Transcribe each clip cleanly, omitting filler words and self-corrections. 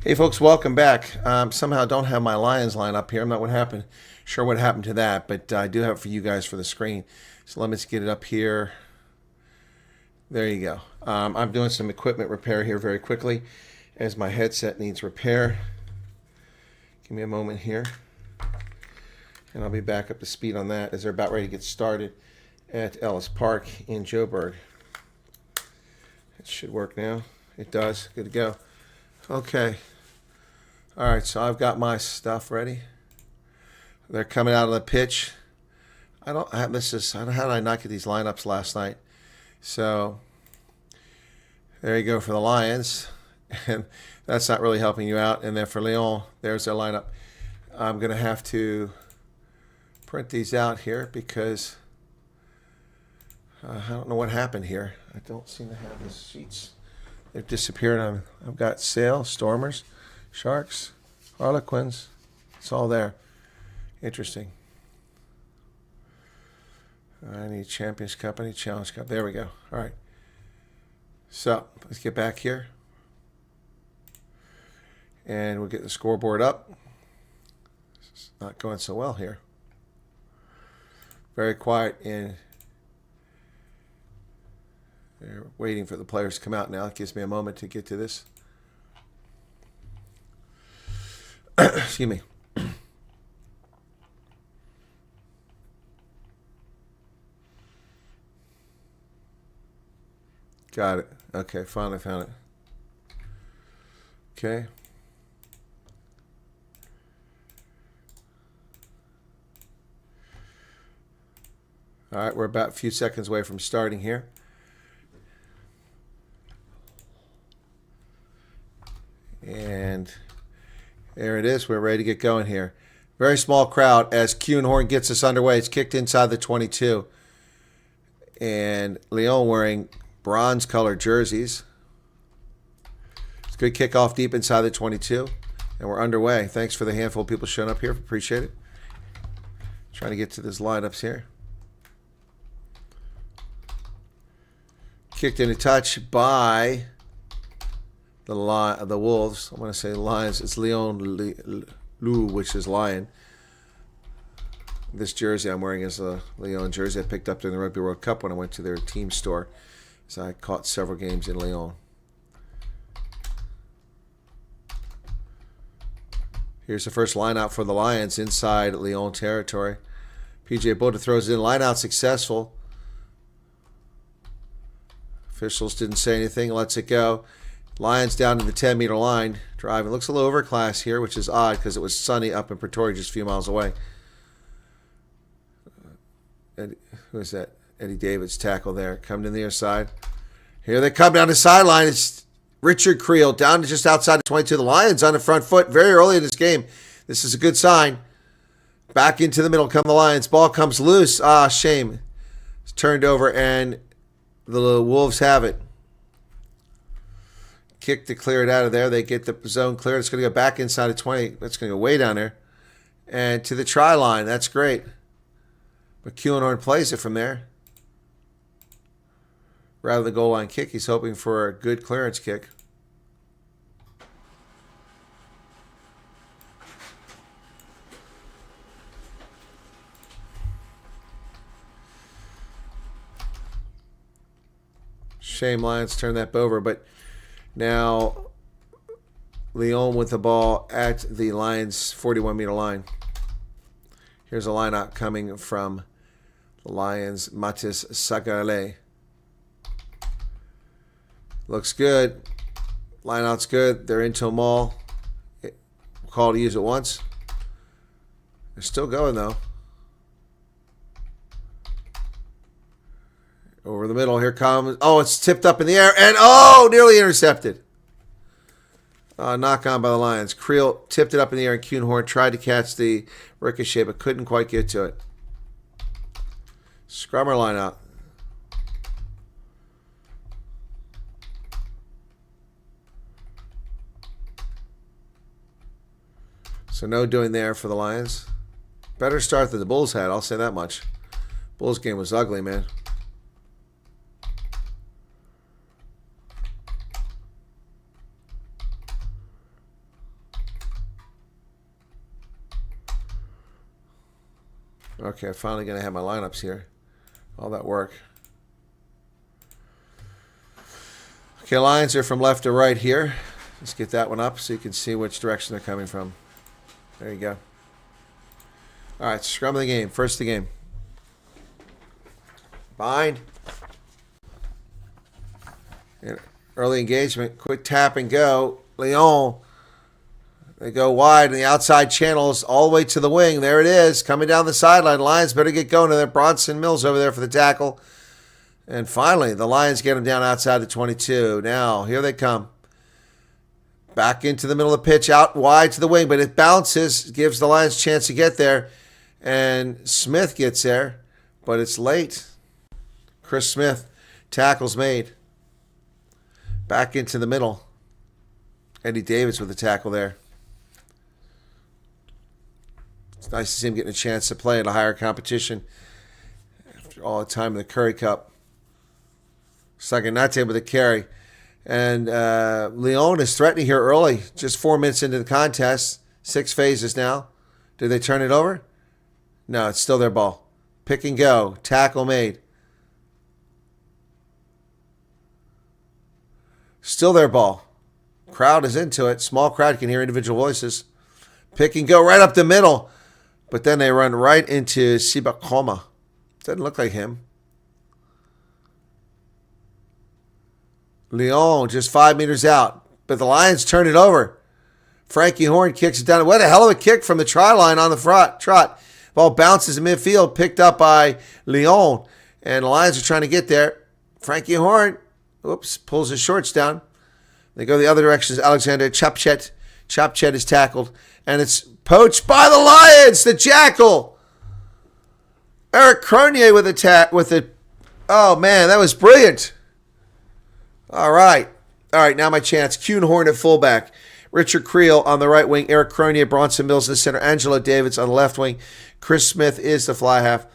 Hey folks, welcome back. Somehow don't have my Lions line up here. I'm not sure what happened to that, but I do have it for you guys for the screen. So let me just get it up here. There you go. I'm doing some equipment repair here very quickly as my headset needs repair. Give me a moment here, and I'll be back up to speed on that as they're about ready to get started at Ellis Park in Joburg. It should work now. It does. Good to go. Okay. All right, so I've got my stuff ready. They're coming out of the pitch. How did I not get these lineups last night? So there you go for the Lions, and that's not really helping you out. And then for Lyon, there's their lineup. I'm going to have to print these out here because I don't know what happened here. I don't seem to have the sheets. They've disappeared. I've got Sail, Stormers, Sharks, Harlequins. It's all there. Interesting. I need Champions Cup. I need Challenge Cup. There we go. All right. So let's get back here. And we'll get the scoreboard up. It's not going so well here. Very quiet, and they're waiting for the players to come out now. It gives me a moment to get to this. Excuse me. Got it. Okay, finally found it. Okay. All right, we're about a few seconds away from starting here. And there it is. We're ready to get going here. Very small crowd as Kuhnhorn gets us underway. It's kicked inside the 22. And Lyon wearing bronze-colored jerseys. It's a good kickoff deep inside the 22. And we're underway. Thanks for the handful of people showing up here. Appreciate it. Trying to get to these lineups here. Kicked in a touch by the Wolves. I want to say Lions. It's Lyon Lou, which is Lion. This jersey I'm wearing is a Lyon jersey I picked up during the Rugby World Cup when I went to their team store. So I caught several games in Lyon. Here's the first line out for the Lions inside Lyon territory. PJ Boda throws it in. Line out successful. Officials didn't say anything. Lets it go. Lions down to the 10-meter line. Driving. Looks a little overclass here, which is odd because it was sunny up in Pretoria just a few miles away. Who is that? Eddie David's tackle there. Coming to the other side. Here they come down the sideline. It's Richard Creel down to just outside the 22. The Lions on the front foot very early in this game. This is a good sign. Back into the middle come the Lions. Ball comes loose. Ah, shame. It's turned over and the Wolves have it. Kick to clear it out of there. They get the zone cleared. It's going to go back inside of 20. That's going to go way down there. And to the try line. That's great. But Kuhnhorn plays it from there. Rather than the goal line kick, he's hoping for a good clearance kick. Shame Lions turned that over, but now Lyon with the ball at the Lions' 41-meter line. Here's a line out coming from the Lions' Matis Sagale. Looks good. Line out's good. They're into them all. Call to use it once. They're still going, though. Over the middle, here comes. Oh, it's tipped up in the air. And, oh, nearly intercepted. Knock on by the Lions. Creel tipped it up in the air, and Kuhnhorn tried to catch the ricochet, but couldn't quite get to it. Scrummer line out. So no doing there for the Lions. Better start than the Bulls had, I'll say that much. Bulls game was ugly, man. Okay, I'm finally going to have my lineups here. All that work. Okay, Lions are from left to right here. Let's get that one up so you can see which direction they're coming from. There you go. All right, scrum of the game. First of the game. Bind. And early engagement. Quick tap and go. Lyon. They go wide in the outside channels all the way to the wing. There it is. Coming down the sideline. Lions better get going. And then Bronson Mills over there for the tackle. And finally, the Lions get them down outside the 22. Now, here they come. Back into the middle of the pitch, out wide to the wing. But it bounces, gives the Lions a chance to get there. And Smith gets there. But it's late. Chris Smith, tackle's made. Back into the middle. Eddie Davids with the tackle there. It's nice to see him getting a chance to play at a higher competition after all the time in the Curry Cup. Saganate with a carry. And Lyon is threatening here early. Just 4 minutes into the contest. 6 phases now. Did they turn it over? No, it's still their ball. Pick and go. Tackle made. Still their ball. Crowd is into it. Small crowd can hear individual voices. Pick and go right up the middle. But then they run right into Sibakoma. Doesn't look like him. Lyon just 5 meters out. But the Lions turn it over. Frankie Horn kicks it down. What a hell of a kick from the try line on the trot. Ball bounces in midfield, picked up by Lyon. And the Lions are trying to get there. Frankie Horn, pulls his shorts down. They go the other direction. Alexander Chapchet. Chapchet is tackled. And it's poached by the Lions. The Jackal. Eric Cronier with a oh, man, that was brilliant. All right, now my chance. Kuhn Horn at fullback. Richard Creel on the right wing. Eric Cronier, Bronson Mills in the center. Angelo Davids on the left wing. Chris Smith is the fly half.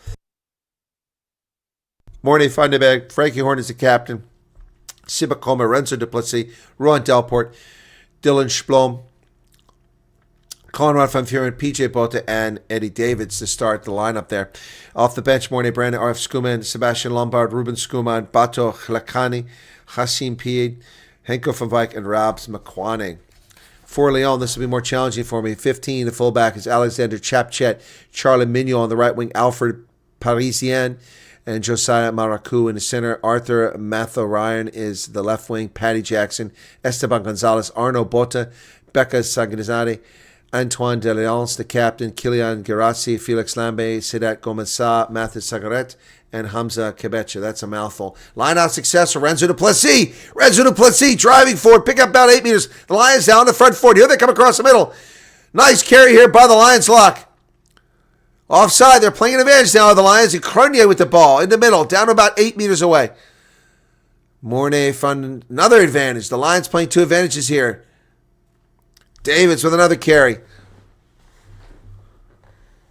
Mornay Funderberg. Frankie Horn is the captain. Sibakoma, Renzo Duplessis, Ron Delport, Dylan Splom, Conrad van Vuren, PJ Bota, and Eddie Davids to start the lineup there. Off the bench, Mornay Brandon, RF Skuman, Sebastian Lombard, Ruben Skuman, Bato Chlakani, Hassim Pied, Henko van Wijk, and Rabs McQuaning. For Lyon, this will be more challenging for me. 15, the fullback is Alexander Chapchet, Charlie Mignot on the right wing, Alfred Parisien, and Josiah Maracu in the center. Arthur Matho-Ryan is the left wing. Patty Jackson, Esteban Gonzalez, Arno Bota, Becca Saganizade, Antoine Deleance, the captain, Kilian Gerassi, Felix Lambe, Sidat Gomesa, Mathis Sagaret, and Hamza Kebecha. That's a mouthful. Line out success for Renzo Duplessis. Renzo Duplessis driving forward, pick up about 8 meters. The Lions down the front 40. Here they come across the middle. Nice carry here by the Lions lock. Offside, they're playing advantage now of the Lions. And Cronier with the ball in the middle, down about 8 meters away. Mornay found another advantage. The Lions playing 2 advantages here. Davids with another carry.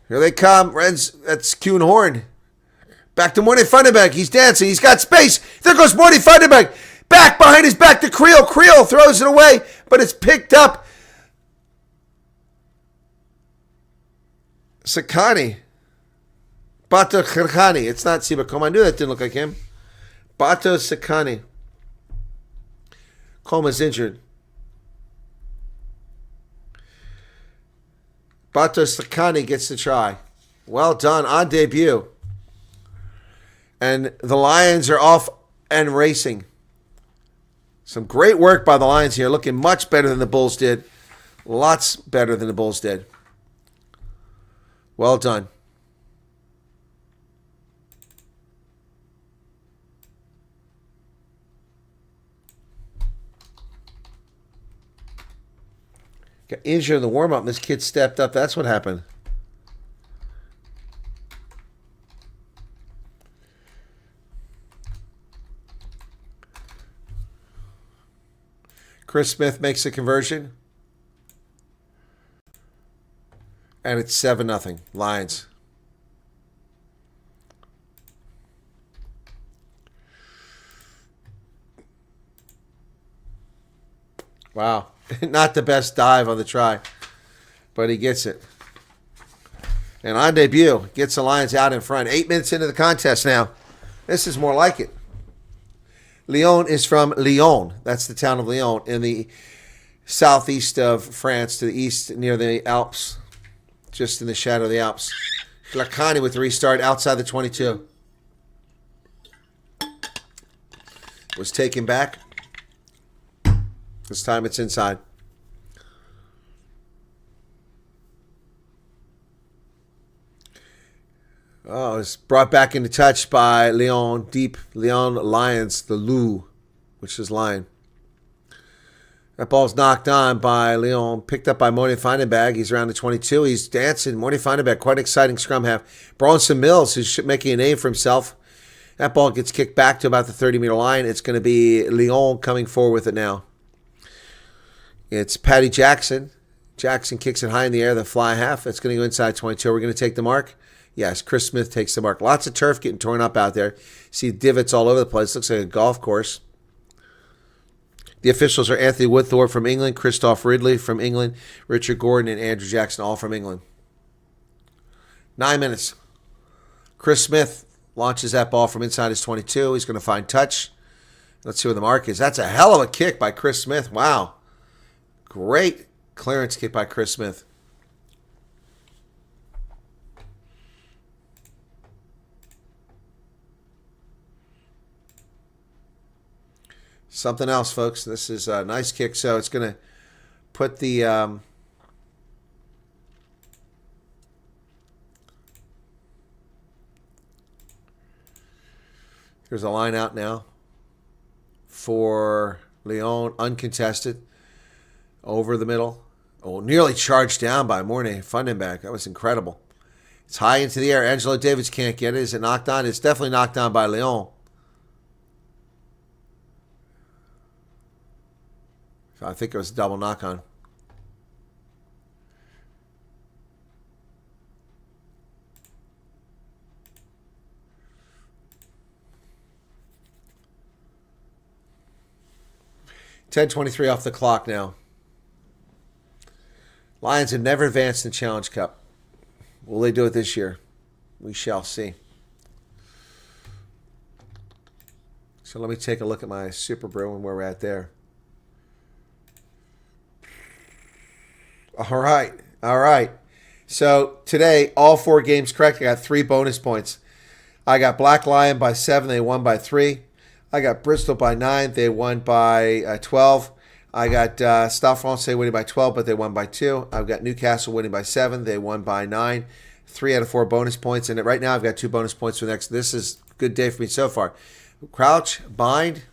Here they come. That's Kuhn Horn. Back to Mornay Funderbeck. He's dancing. He's got space. There goes Mornay Funderbeck. Back behind his back to Creel. Creel throws it away, but it's picked up. Sakani. Bato Khirkhani. It's not Sibakoma. I knew that didn't look like him. Bato Sakani. Coma's injured. Bato Sakani gets the try. Well done on debut. And the Lions are off and racing. Some great work by the Lions here. Looking much better than the Bulls did. Lots better than the Bulls did. Well done. Got injured in the warm-up. This kid stepped up. That's what happened. Chris Smith makes the conversion. And it's 7-0. Lions. Wow. Not the best dive on the try. But he gets it. And on debut, gets the Lions out in front. 8 minutes into the contest now. This is more like it. Lyon is from Lyon. That's the town of Lyon in the southeast of France, to the east near the Alps, just in the shadow of the Alps. Glacani with the restart outside the 22. Was taken back. This time it's inside. Oh, it's brought back into touch by Lyon, deep Lyon Lions, the Loup, which is Lion. That ball's knocked on by Lyon, picked up by Morty Feinenberg. He's around the 22. He's dancing. Morty Feinenberg, quite an exciting scrum half. Bronson Mills, who's making a name for himself. That ball gets kicked back to about the 30-meter line. It's going to be Lyon coming forward with it now. It's Paddy Jackson. Jackson kicks it high in the air, the fly half. It's going to go inside 22. We're going to take the mark. Yes, Chris Smith takes the mark. Lots of turf getting torn up out there. See divots all over the place. Looks like a golf course. The officials are Anthony Woodthorpe from England, Christoph Ridley from England, Richard Gordon, and Andrew Jackson, all from England. 9 minutes. Chris Smith launches that ball from inside his 22. He's going to find touch. Let's see where the mark is. That's a hell of a kick by Chris Smith. Wow. Great clearance kick by Chris Smith. Something else, folks. This is a nice kick. So it's going to put the here's a line out now for Lyon, uncontested, over the middle. Oh, nearly charged down by Mornay Fundenbeck. That was incredible. It's high into the air. Angelo Davids can't get it. Is it knocked on? It's definitely knocked on by Lyon. I think it was a double knock-on. $10:23 off the clock now. Lions have never advanced in the Challenge Cup. Will they do it this year? We shall see. So let me take a look at my Super Brew and where we're at there. All right. So today, all 4 games correct. I got 3 bonus points. I got Black Lion by 7. They won by 3. I got Bristol by 9. They won by 12. I got Stade Francais winning by 12, but they won by 2. I've got Newcastle winning by 7. They won by 9. 3 out of 4 bonus points. And right now, I've got 2 bonus points for the next. This is a good day for me so far. Crouch, bind,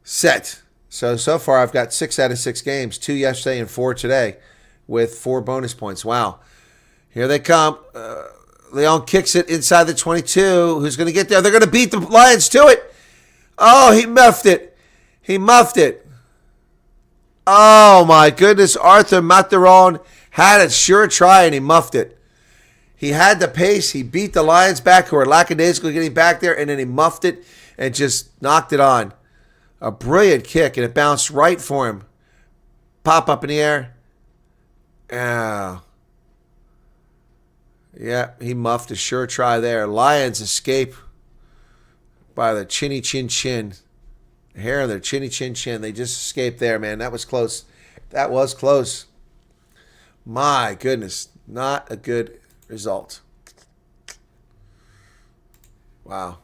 set. So far, I've got 6 out of 6 games, 2 yesterday and 4 today, with 4 bonus points. Wow. Here they come. Lyon kicks it inside the 22. Who's going to get there? They're going to beat the Lions to it. Oh, he muffed it. Oh, my goodness. Arthur Materon had a sure try, and he muffed it. He had the pace. He beat the Lions back, who were lackadaisical getting back there, and then he muffed it and just knocked it on. A brilliant kick, and it bounced right for him. Pop up in the air. Oh. Yeah, he muffed a sure try there. Lions escape by the chinny chin chin. The hair of their chinny chin chin. They just escaped there, man. That was close. That was close. My goodness. Not a good result. Wow.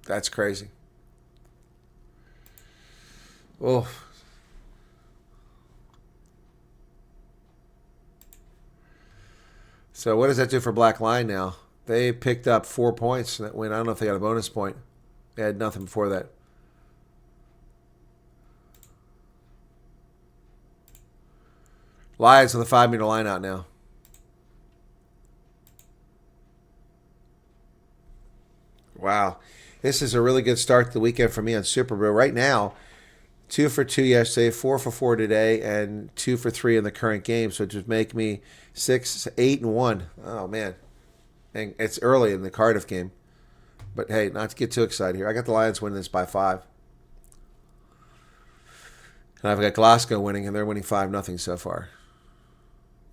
That's crazy. Oh. So what does that do for Black Lion now? They picked up 4 points in that win. I don't know if they got a bonus point. They had nothing before that. Lions on the 5-meter line out now. Wow. This is a really good start to the weekend for me on Super Bowl. Right now, 2 for 2 yesterday, 4 for 4 today, and 2 for 3 in the current game. So it just make me 6, 8, and 1. Oh, man. And it's early in the Cardiff game. But, hey, not to get too excited here. I got the Lions winning this by 5. And I've got Glasgow winning, and they're winning 5-0 so far.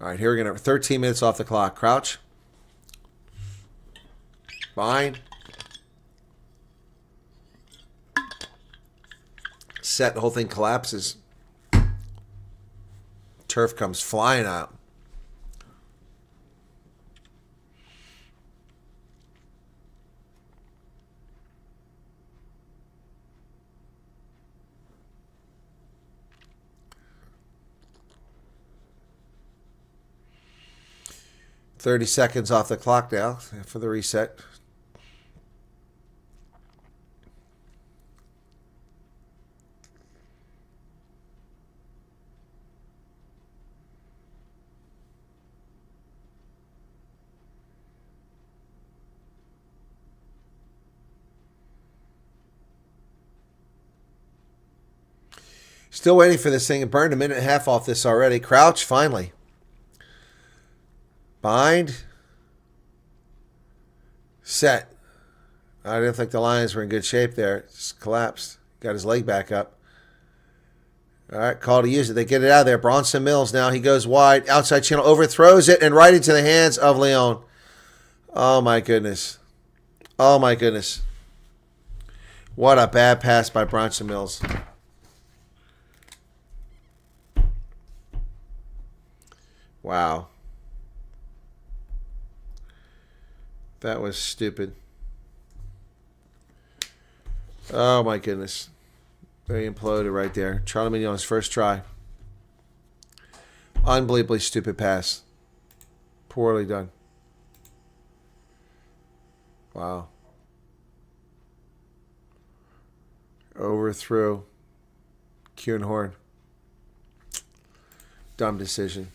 All right, here we're going to 13 minutes off the clock. Crouch. Bind. Set. The whole thing collapses. Turf comes flying out. $30 seconds off the clock now for the reset. Still waiting for this thing. It burned a minute and a half off this already. Crouch, finally. Bind. Set. I didn't think the Lions were in good shape there. It just collapsed. Got his leg back up. All right, call to use it. They get it out of there. Bronson Mills now. He goes wide. Outside channel. Overthrows it and right into the hands of Lyon. Oh, my goodness. Oh, my goodness. What a bad pass by Bronson Mills. Wow. That was stupid. Oh, my goodness. They imploded right there. Charlie Mignon's first try. Unbelievably stupid pass. Poorly done. Wow. Overthrew. Kuhnhorn. Dumb decision.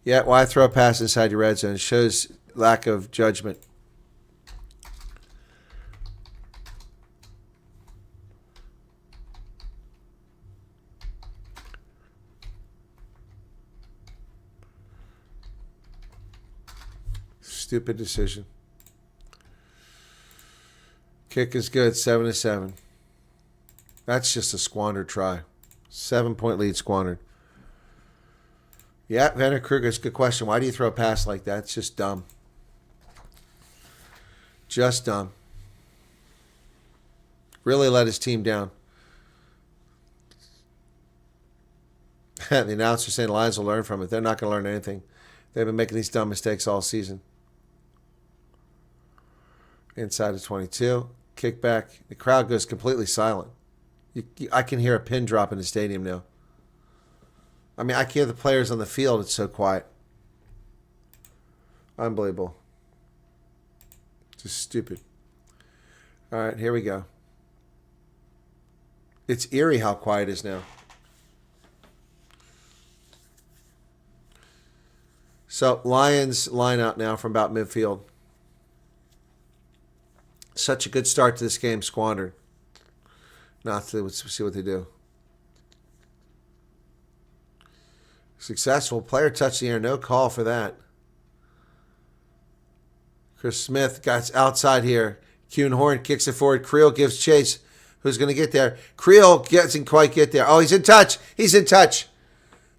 Yeah, why throw a pass inside your red zone? It shows lack of judgment. Stupid decision. Kick is good, 7-7. That's just a squandered try. 7-point lead squandered. Yeah, Vanner Kruger's a good question. Why do you throw a pass like that? It's just dumb. Just dumb. Really let his team down. The announcer saying the Lions will learn from it. They're not going to learn anything. They've been making these dumb mistakes all season. Inside of 22. Kickback. The crowd goes completely silent. I can hear a pin drop in the stadium now. I mean, I can hear the players on the field. It's so quiet. Unbelievable. Just stupid. All right, here we go. It's eerie how quiet it is now. So, Lions line out now from about midfield. Such a good start to this game, squandered. Let's see what they do. Successful. Player touched the air. No call for that. Chris Smith got outside here. Kuhnhorn kicks it forward. Creel gives chase. Who's going to get there? Creel doesn't quite get there. Oh, he's in touch. He's in touch.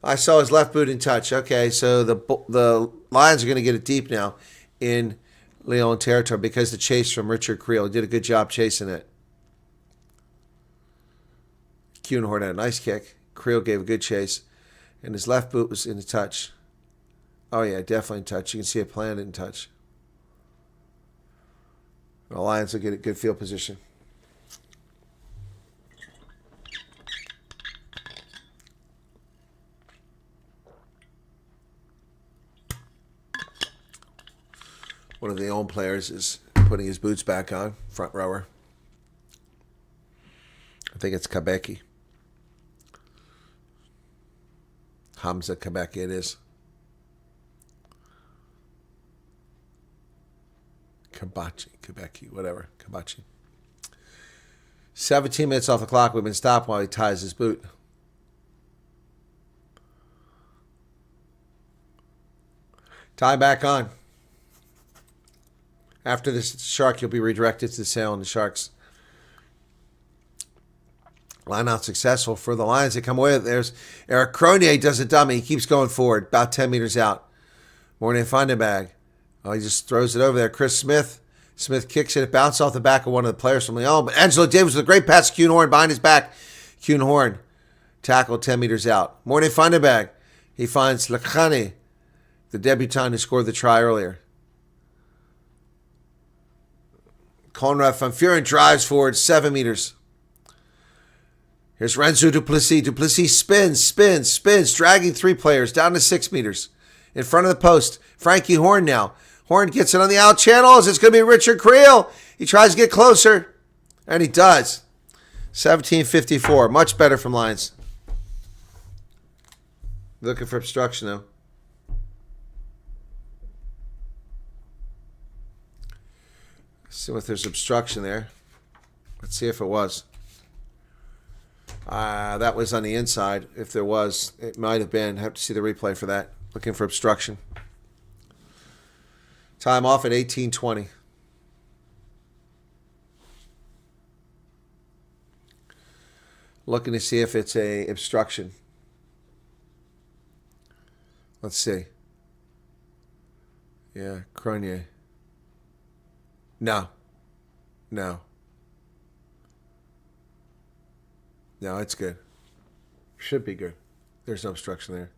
I saw his left boot in touch. Okay, so the Lions are going to get it deep now in Lyon territory because the chase from Richard Creel. He did a good job chasing it. Kuhnhorn had a nice kick. Creel gave a good chase. And his left boot was in touch. Oh, yeah, definitely in touch. You can see it planted in touch. The Lions will get a good field position. One of the own players is putting his boots back on, front rower. I think it's Kabeki. Hamza Kabeki it is. Kabeki, whatever. Kabachi. 17 minutes off the clock. We've been stopped while he ties his boot. Tie back on. After this shark, you'll be redirected to the sail and the Sharks. Line out successful for the Lions. They come away with it. There's Eric Cronier does a dummy. He keeps going forward, about 10 meters out. Mornay Vandenberg. Oh, he just throws it over there. Chris Smith. Smith kicks it. It bounces off the back of one of the players from Lyon. But Angelo Davis with a great pass to Kuhnhorn behind his back. Kuhnhorn tackled 10 meters out. Mornay Vandenberg. He finds Lachani, the debutant who scored the try earlier. Conrad van Vuren drives forward 7 meters. Here's Renzo Duplessis. Duplessis spins, dragging 3 players down to 6 meters. In front of the post. Frankie Horn now. Horn gets it on the out channels. It's going to be Richard Creel. He tries to get closer. And he does. 17:54. Much better from Lions. Looking for obstruction, though. See if there's obstruction there. Let's see if it was. That was on the inside. If there was, it might have been. Have to see the replay for that. Looking for obstruction. Time off at 18:20. Looking to see if it's a obstruction. Let's see. Yeah, Cronier. No, it's good. Should be good. There's no obstruction there.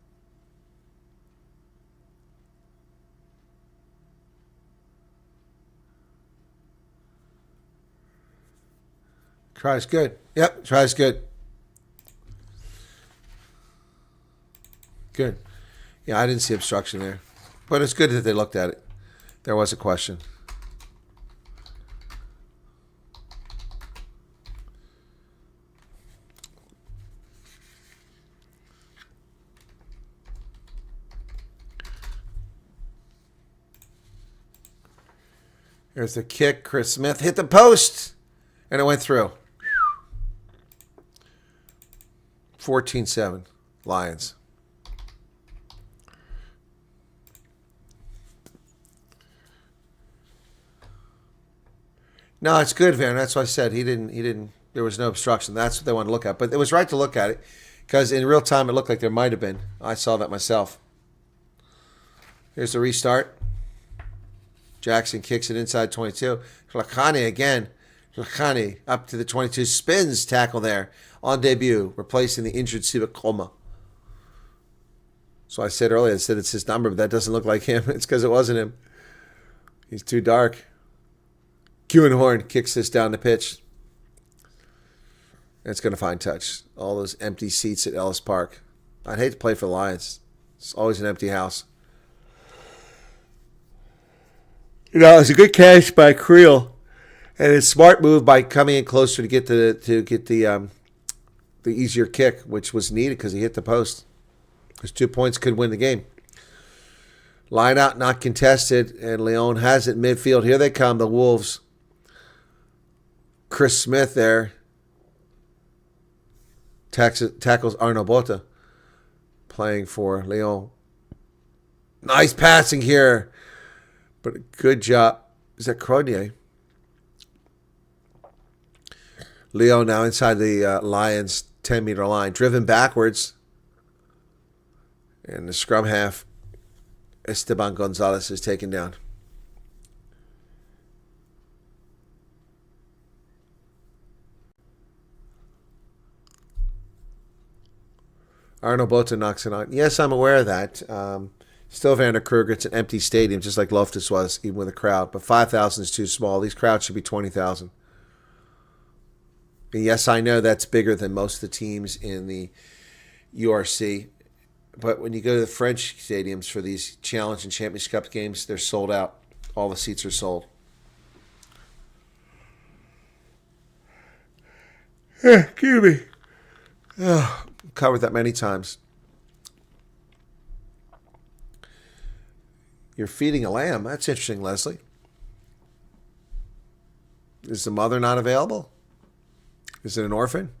Try's good. Yep, try's good. Good. Yeah, I didn't see obstruction there. But it's good that they looked at it. There was a question. There's the kick. Chris Smith hit the post, and it went through. 14-7, Lions. No, it's good, Van. That's why I said he didn't. There was no obstruction. That's what they want to look at. But it was right to look at it because in real time it looked like there might have been. I saw that myself. Here's the restart. Jackson kicks it inside 22. Lachani again. Lachani up to the 22. Spins tackle there on debut, replacing the injured Siva Koma. So I said earlier, I said it's his number, but that doesn't look like him. It's because it wasn't him. He's too dark. Kuhnhorn kicks this down the pitch. And it's going to find touch. All those empty seats at Ellis Park. I'd hate to play for the Lions. It's always an empty house. You know, it's a good catch by Creel, and a smart move by coming in closer to get the easier kick, which was needed because he hit the post. Because 2 points could win the game. Line out, not contested, and Lyon has it midfield. Here they come, the Wolves. Chris Smith there tackles Arnaud Botta, playing for Lyon. Nice passing here. But a good job. Is that Cronier? Leo now inside the Lions' 10-meter line. Driven backwards. And the scrum half, Esteban Gonzalez, is taken down. Arnaud Botta knocks it on. Yes, I'm aware of that. Still, Vander Kruger, it's an empty stadium, just like Loftus was, even with a crowd. But 5,000 is too small. These crowds should be 20,000. Yes, I know that's bigger than most of the teams in the URC. But when you go to the French stadiums for these Challenge and Championship Cup games, they're sold out. All the seats are sold. Excuse me. Oh, covered that many times. You're feeding a lamb. That's interesting, Leslie. Is the mother not available? Is it an orphan?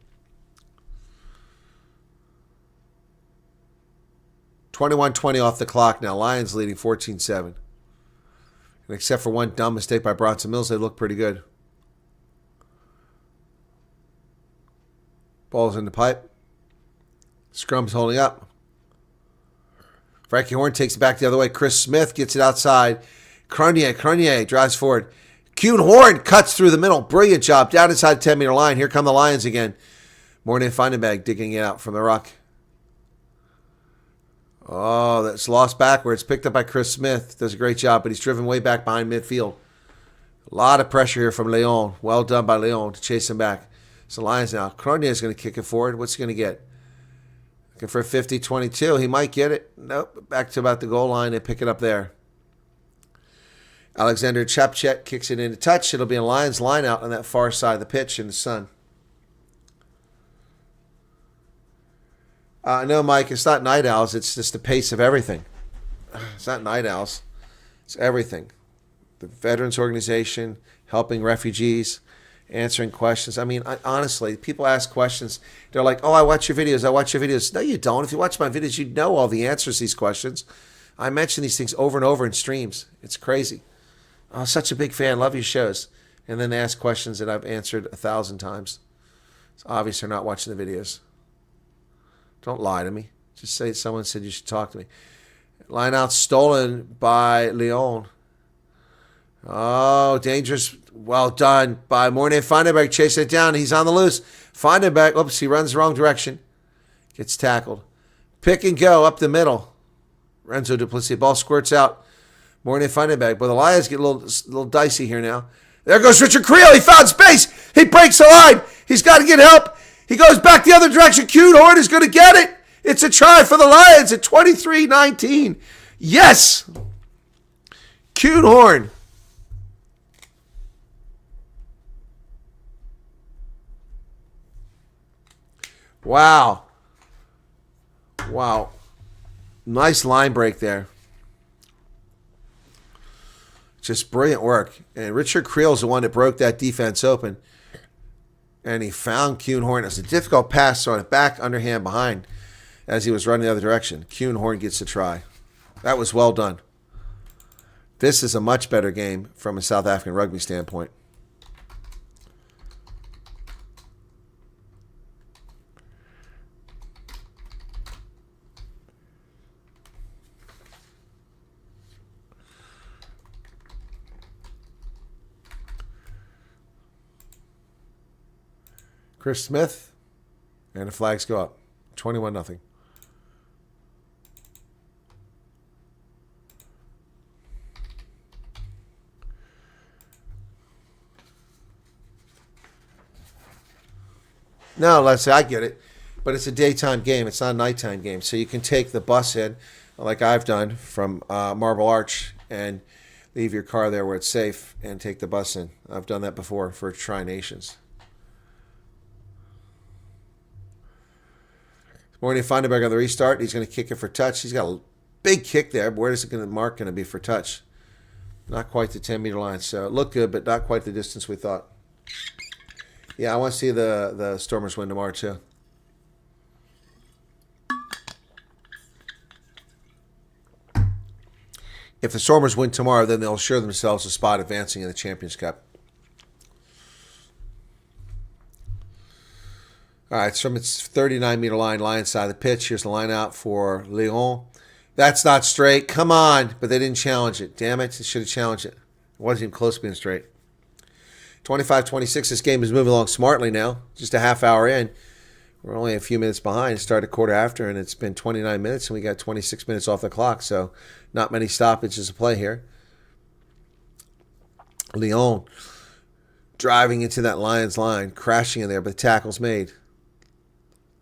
21-20 off the clock now. Lions leading 14-7. And except for one dumb mistake by Bronson Mills, they look pretty good. Ball's in the pipe. Scrum's holding up. Frankie Horn takes it back the other way. Chris Smith gets it outside. Cronier drives forward. Kuhn Horn cuts through the middle. Brilliant job. Down inside the 10-meter line. Here come the Lions again. Mornay Feinenberg digging it out from the ruck. Oh, that's lost backwards. Picked up by Chris Smith. Does a great job, but he's driven way back behind midfield. A lot of pressure here from Lyon. Well done by Lyon to chase him back. It's the Lions now. Cronier is going to kick it forward. What's he going to get? Looking for a 50-22. He might get it. Nope. Back to about the goal line. They pick it up there. Alexander Chapchet kicks it into touch. It'll be a Lions line out on that far side of the pitch in the sun. No, Mike, it's not night owls. It's just the pace of everything. It's not night owls. It's everything. The Veterans Organization, helping refugees, answering questions. I mean, honestly, people ask questions. They're like, oh, I watch your videos. I watch your videos. No, you don't. If you watch my videos, you know all the answers to these questions. I mention these things over and over in streams. It's crazy. I'm such a big fan. Love your shows. And then they ask questions that I've answered 1,000 times. It's obvious they're not watching the videos. Don't lie to me. Just say someone said you should talk to me. Line out stolen by Lyon. Oh, dangerous. Well done by Mornay Feinenberg. Chasing it down. He's on the loose. Feinenberg. Oops, he runs the wrong direction. Gets tackled. Pick and go up the middle. Renzo Duplessis. Ball squirts out. Mornay Feinenberg. But the Lions get a little dicey here now. There goes Richard Creel. He found space. He breaks the line. He's got to get help. He goes back the other direction. Kuhn Horn is going to get it. It's a try for the Lions at 23-19. Yes. Kuhn Horn. Wow. Wow. Nice line break there. Just brilliant work. And Richard Creel is the one that broke that defense open. And he found Kuhn Horn. It was a difficult pass, throwing it back, underhand, behind, as he was running the other direction. Kuhn Horn gets a try. That was well done. This is a much better game from a South African rugby standpoint. Chris Smith, and the flags go up. 21-0. No, let's say I get it, but it's a daytime game. It's not a nighttime game. So you can take the bus in, like I've done, from Marble Arch and leave your car there where it's safe and take the bus in. I've done that before for Tri-Nations. Mornay Feinenberg on the restart. He's going to kick it for touch. He's got a big kick there, but where is the mark going to be for touch? Not quite the 10-meter line. So it looked good, but not quite the distance we thought. Yeah, I want to see the Stormers win tomorrow, too. If the Stormers win tomorrow, then they'll assure themselves a spot advancing in the Champions Cup. All right, it's from its 39-meter line, Lions side of the pitch. Here's the line out for Lyon. That's not straight. Come on. But they didn't challenge it. Damn it. They should have challenged it. It wasn't even close to being straight. 25-26. This game is moving along smartly now. Just a half hour in. We're only a few minutes behind. It started a quarter after, and it's been 29 minutes, and we got 26 minutes off the clock. So not many stoppages to play here. Lyon driving into that Lions line, crashing in there, but the tackle's made.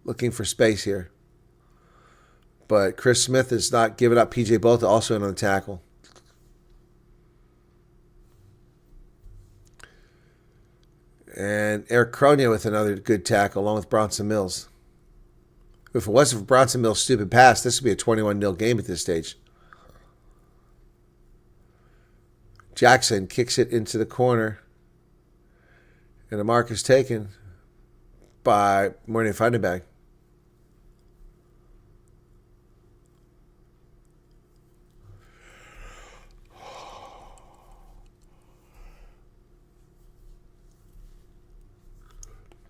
Looking for space here. But Chris Smith is not giving up. PJ Botha also in on the tackle. And Eric Cronier with another good tackle along with Bronson Mills. If it wasn't for Bronson Mills' stupid pass, this would be a 21-0 game at this stage. Jackson kicks it into the corner. And the mark is taken by Mornay Feinenberg.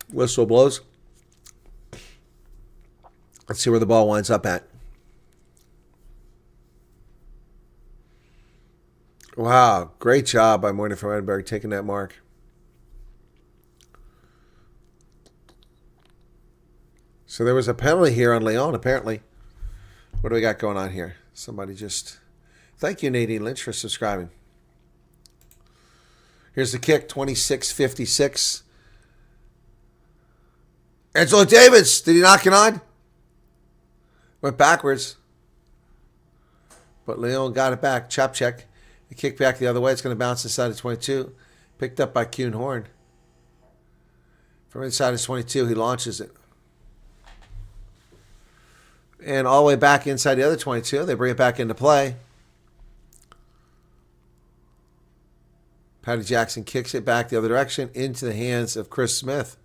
Whistle blows. Let's see where the ball winds up at. Wow, great job by Morton from Edinburgh taking that mark. So there was a penalty here on Lyon, apparently. What do we got going on here? Somebody just... Thank you, Nadine Lynch, for subscribing. Here's the kick, 26-56. Angelo Davis, did he knock it on? Went backwards. But Lyon got it back. Chop check. The kick back the other way. It's going to bounce inside of 22. Picked up by Kuhn Horn. From inside of 22, he launches it. And all the way back inside the other 22. They bring it back into play. Patty Jackson kicks it back the other direction into the hands of Chris Smith.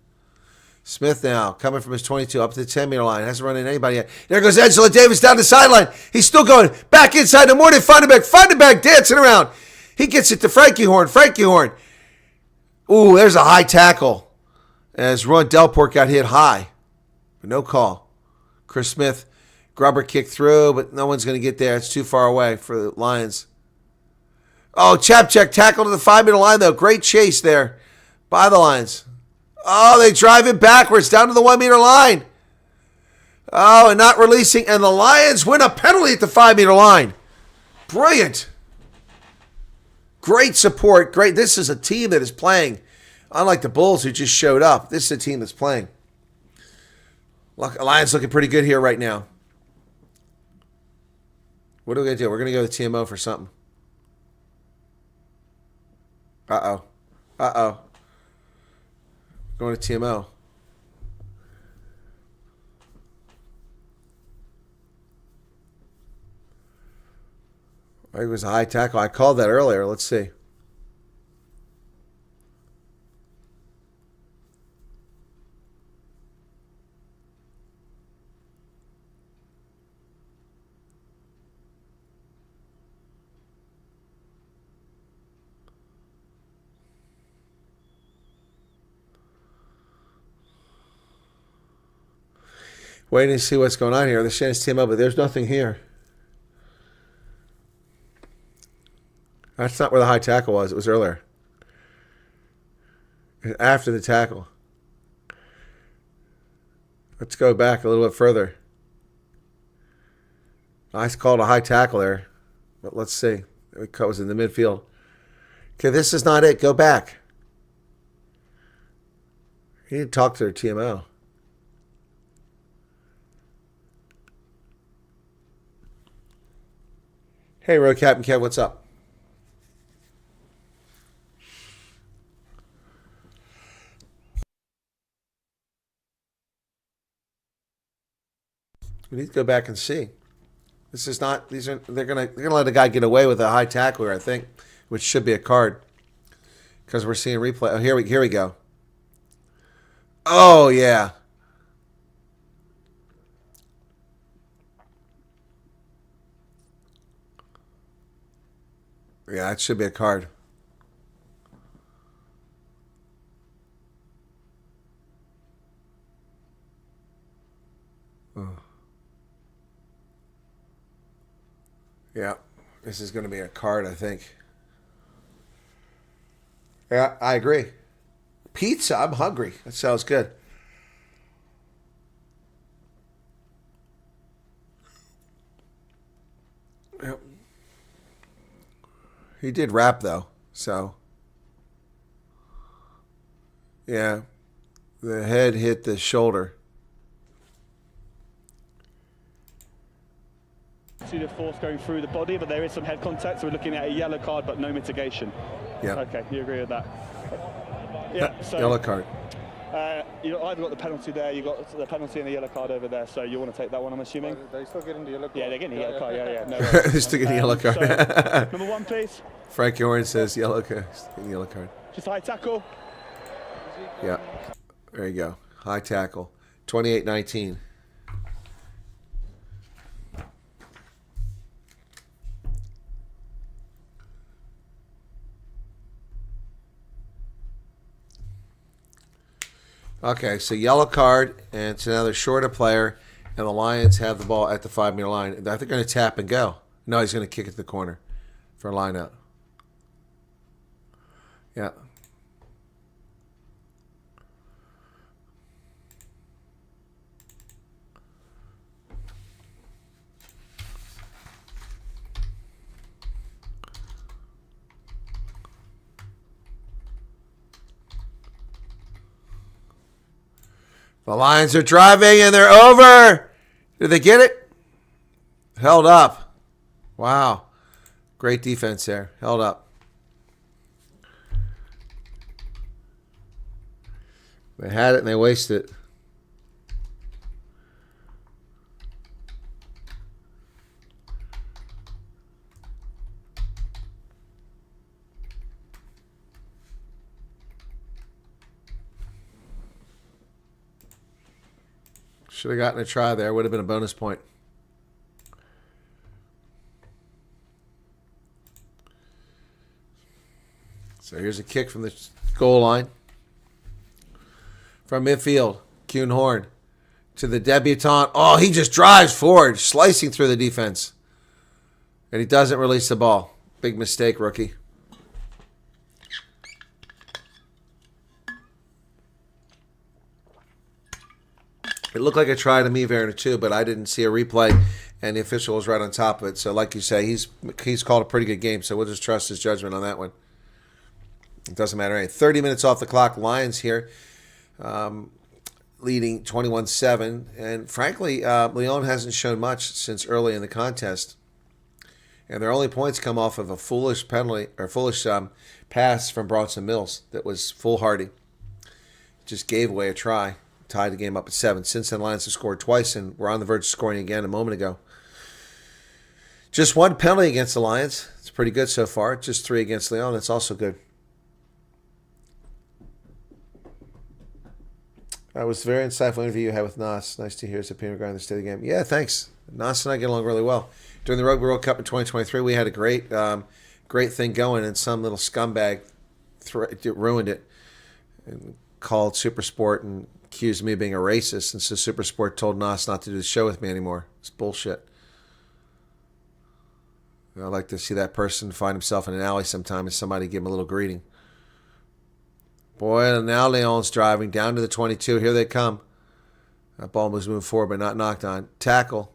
Smith now coming from his 22 up to the 10-meter line. Hasn't run into anybody yet. There goes Angelo Davis down the sideline. He's still going back inside to Morton. Funderbeck dancing around. He gets it to Frankie Horn. Ooh, there's a high tackle. As Ron Delport got hit high. But no call. Chris Smith, grubber kick through, but no one's going to get there. It's too far away for the Lions. Oh, Chapchek tackle to the 5-meter line, though. Great chase there by the Lions. Oh, they drive it backwards down to the 1-meter line. Oh, and not releasing. And the Lions win a penalty at the 5-meter line. Brilliant. Great support. Great. This is a team that is playing. Unlike the Bulls who just showed up, this is a team that's playing. Look, Lions looking pretty good here right now. What are we going to do? We're going to go to TMO for something. Uh-oh. Going to TMO. It was a high tackle. I called that earlier. Let's see. Waiting to see what's going on here. The Shannon's TMO, but there's nothing here. That's not where the high tackle was. It was earlier. After the tackle. Let's go back a little bit further. I called a high tackle there. But let's see. It was in the midfield. Okay, this is not it. Go back. You need to talk to their TMO. Hey, Road Captain Kev, what's up? We need to go back and see. This is not. They're gonna let a guy get away with a high tackler, I think, which should be a card, because we're seeing replay. Oh, here we go. Oh yeah. Yeah, it should be a card. Oh. Yeah, this is going to be a card, I think. Yeah, I agree. Pizza, I'm hungry. That sounds good. Yep. He did rap, though, so. Yeah, the head hit the shoulder. See the force going through the body, but there is some head contact, so we're looking at a yellow card, but no mitigation. Yeah. Okay, you agree with that? Yeah. So yellow card. You either got the penalty there, you got the penalty and the yellow card over there. So you want to take that one, I'm assuming. They're still getting the yellow card. Yeah, they're getting the yellow card. Yeah. No, They're still getting yellow card. So, number 1, please. Frankie Orange says yellow card. Yellow card. Just high tackle. Yeah. There you go. High tackle. 28-19. Okay, so yellow card, and it's another shorter player, And the Lions have the ball at the 5-meter line. I think they're going to tap and go. No, he's going to kick it to the corner for a line out. Yeah. The Lions are driving and they're over. Did they get it? Held up. Wow. Great defense there. Held up. They had it and they wasted it. Should have gotten a try there. Would have been a bonus point. So here's a kick from the goal line. From midfield, Kuhn Horn to the debutant. Oh, he just drives forward, slicing through the defense. And he doesn't release the ball. Big mistake, rookie. It looked like a try to me, Werner, too, but I didn't see a replay, and the official was right on top of it. So, like you say, he's called a pretty good game, so we'll just trust his judgment on that one. It doesn't matter. Right? 30 minutes off the clock. Lions here leading 21-7. And, frankly, Lyon hasn't shown much since early in the contest. And their only points come off of a foolish penalty or foolish pass from Bronson Mills that was foolhardy. Just gave away a try. Tied the game up at 7. Since then, Lions have scored twice, and we're on the verge of scoring again a moment ago. Just one penalty against the Lions. It's pretty good so far. Just 3 against Lyon. That's also good. That was a very insightful interview you had with Nas. Nice to hear his opinion regarding the state of the game. Yeah, thanks. Nas and I get along really well. During the Rugby World Cup in 2023, we had a great thing going, and some little scumbag ruined it and called Supersport and accused me of being a racist, and so Supersport told Nas not to do the show with me anymore. It's bullshit. I'd like to see that person find himself in an alley sometime and somebody give him a little greeting. Boy, now Lyon's driving down to the 22. Here they come. That ball was moving forward but not knocked on. Tackle.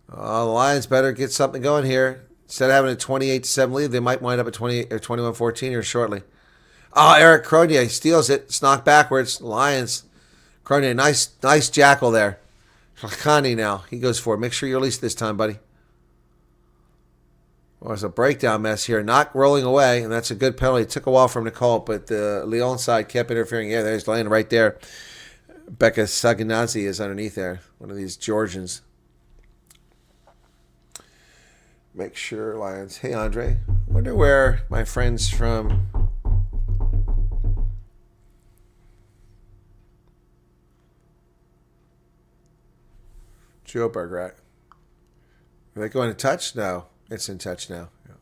The Lions better get something going here. Instead of having a 28-7 lead, they might wind up at 28 or 21-14 here shortly. Oh, Eric Cronier steals it. It's knocked backwards. Lions. Cronier, nice jackal there. Khani now. He goes for it. Make sure you release this time, buddy. Well, there's a breakdown mess here. Not rolling away, and that's a good penalty. It took a while for him to call it, but the Lyon side kept interfering. Yeah, there's laying right there. Becca Saganazi is underneath there. One of these Georgians. Make sure, Lions. Hey, Andre. Wonder where my friends from Joburg, right? Are they going to touch? No, it's in touch now. Yeah.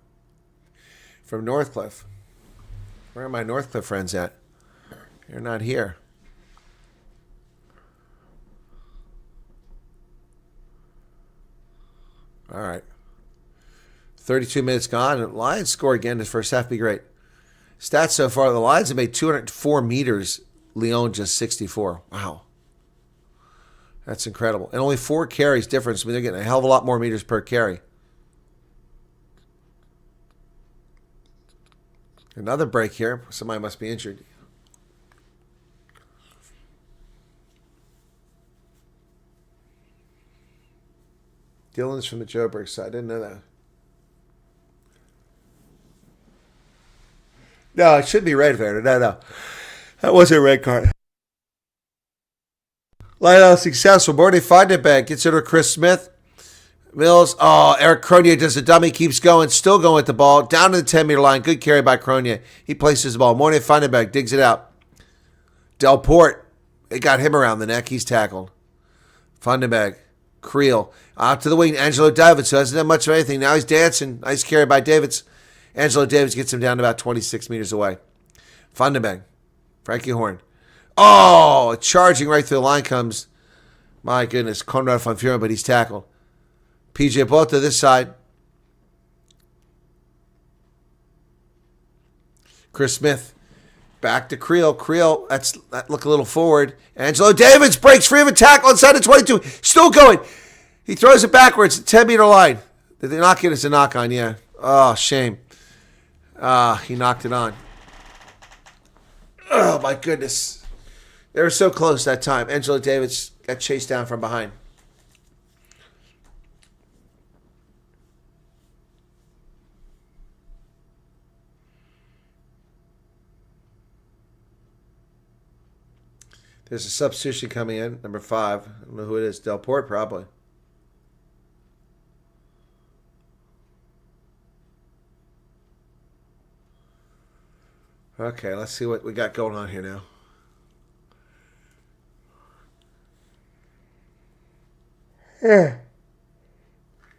From Northcliffe. Where are my Northcliffe friends at? You're not here. All right. 32 minutes gone. And Lions score again in the first half. Be great. Stats so far. The Lions have made 204 meters. Lyon just 64. Wow. That's incredible. And only 4 carries difference. I mean, they're getting a hell of a lot more meters per carry. Another break here. Somebody must be injured. Dylan's from the Joburg side. I didn't know that. No, it should be red, Werner. No. That wasn't a red card. Lyle successful. Morty Feidenberg gets it to Chris Smith. Mills. Oh, Eric Cronier does the dummy. Keeps going. Still going with the ball. Down to the 10-meter line. Good carry by Cronier. He places the ball. Morty Feidenberg digs it out. Delport. They got him around the neck. He's tackled. Feidenberg. Creel. Out to the wing. Angelo Davids, who hasn't done much of anything. Now he's dancing. Nice carry by Davids. Angelo Davids gets him down to about 26 meters away. Feidenberg. Frankie Horn. Oh, charging right through the line comes My goodness. Conrad von Fuhren, but he's tackled. PJ Bolt to this side. Chris Smith. Back to Creel. Creel, that look a little forward. Angelo Davids breaks free of a tackle inside the 22. Still going. He throws it backwards. 10-meter line. Did they knock it? It's a knock on, yeah. Oh, shame. He knocked it on. Oh, my goodness. They were so close that time. Angelo Davids got chased down from behind. There's a substitution coming in, number 5. I don't know who it is. Delport, probably. Okay, let's see what we got going on here now.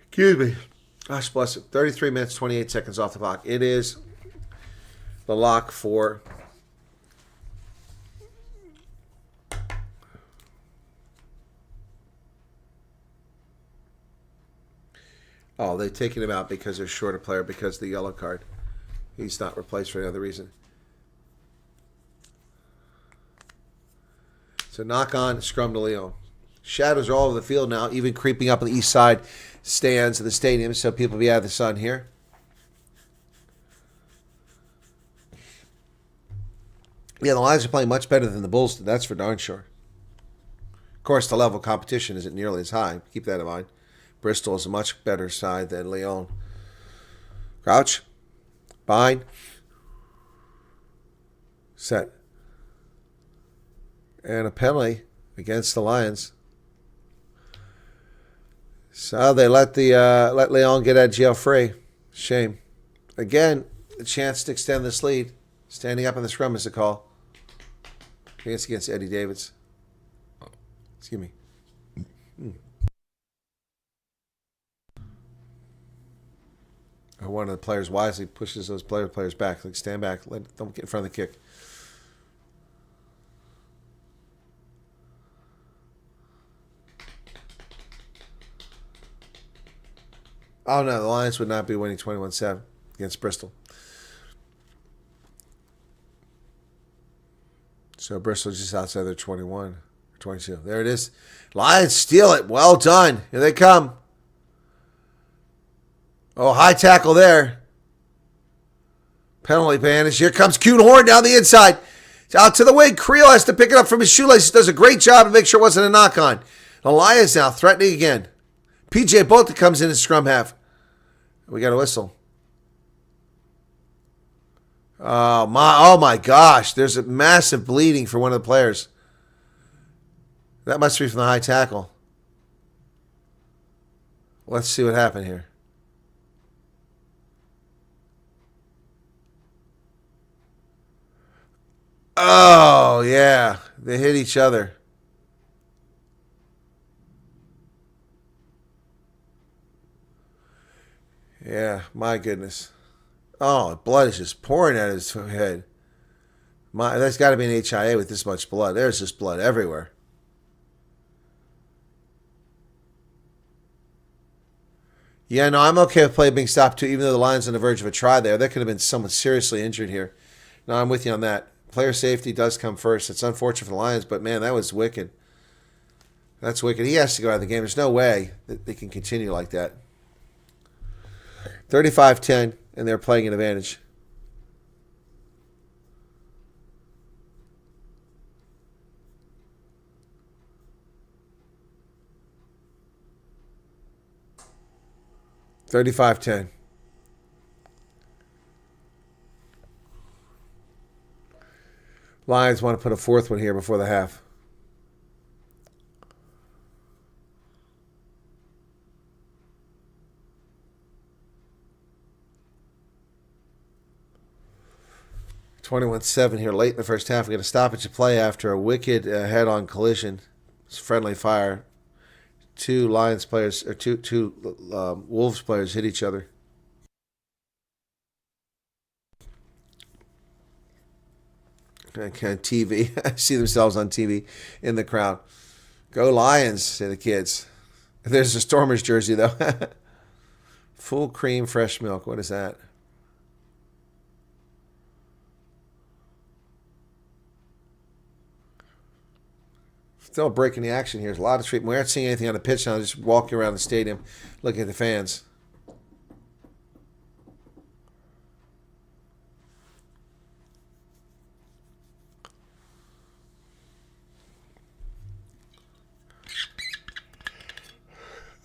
Excuse me. Gosh bless it. 33 minutes, 28 seconds off the clock. It is the lock for... Oh, they've taken him out because they're short a player because of the yellow card. He's not replaced for any other reason. So knock on, scrum to Lyon. Shadows are all over the field now, even creeping up on the east side stands of the stadium, so people will be out of the sun here. Yeah, the Lions are playing much better than the Bulls did. That's for darn sure. Of course, the level of competition isn't nearly as high. Keep that in mind. Bristol is a much better side than Lyon. Crouch. Bind. Set. And a penalty against the Lions. So they let Lyon get out of jail free. Shame. Again, a chance to extend this lead. Standing up in the scrum is the call. Against Eddie Davids. Excuse me. One of the players wisely pushes those players back. Like, stand back. Don't get in front of the kick. Oh, no. The Lions would not be winning 21-7 against Bristol. So Bristol's just outside their 21 or 22. There it is. Lions steal it. Well done. Here they come. Oh, high tackle there. Penalty advantage. Here comes Kuhn Horn down the inside. It's out to the wing. Creel has to pick it up from his shoelaces. Does a great job to make sure it wasn't a knock on. The Lions now threatening again. PJ Bolton comes in scrum half. We got a whistle. Oh my gosh. There's a massive bleeding for one of the players. That must be from the high tackle. Let's see what happened here. Oh, yeah. They hit each other. Yeah, my goodness. Oh, blood is just pouring out of his head. That's got to be an HIA with this much blood. There's just blood everywhere. Yeah, no, I'm okay with play being stopped too, even though the Lions on the verge of a try there. There could have been someone seriously injured here. No, I'm with you on that. Player safety does come first. It's unfortunate for the Lions, but man, that was wicked. That's wicked. He has to go out of the game. There's no way that they can continue like that. 35-10, and they're playing an advantage. $35-10. Lions want to put a fourth one here before the half. $21-7 here late in the first half. We're going to stoppage of play after a wicked head-on collision. It's friendly fire. Two Lions players, or two Wolves players hit each other. Okay, TV. I see themselves on TV in the crowd. Go Lions, say the kids. There's a Stormers jersey, though. Full cream fresh milk. What is that? Still breaking the action here. There's a lot of treatment. We aren't seeing anything on the pitch now. Just walking around the stadium, looking at the fans.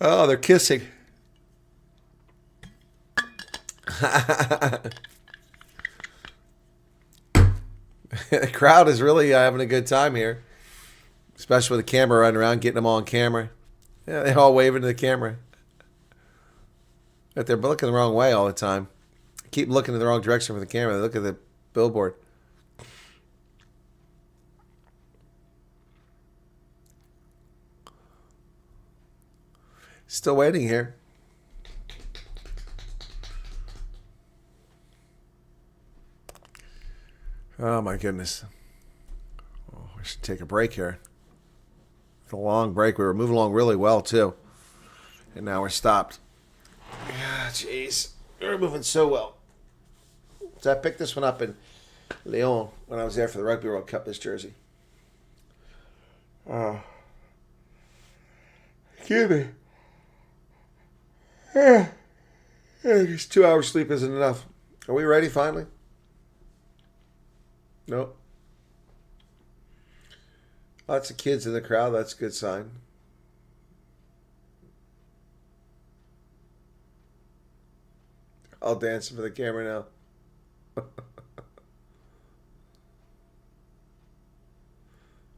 Oh, they're kissing. The crowd is really having a good time here. Especially with the camera running around, getting them all on camera. Yeah, they're all waving to the camera. But they're looking the wrong way all the time. Keep looking in the wrong direction for the camera. They look at the billboard. Still waiting here. Oh, my goodness. Oh, we should take a break here. It's a long break. We were moving along really well, too. And now we're stopped. Jeez. We were moving so well. So I picked this one up in Lyon when I was there for the Rugby World Cup, this jersey. Excuse me. Just 2 hours sleep isn't enough. Are we ready finally? Nope. Lots of kids in the crowd. That's a good sign. I'll dance for the camera now.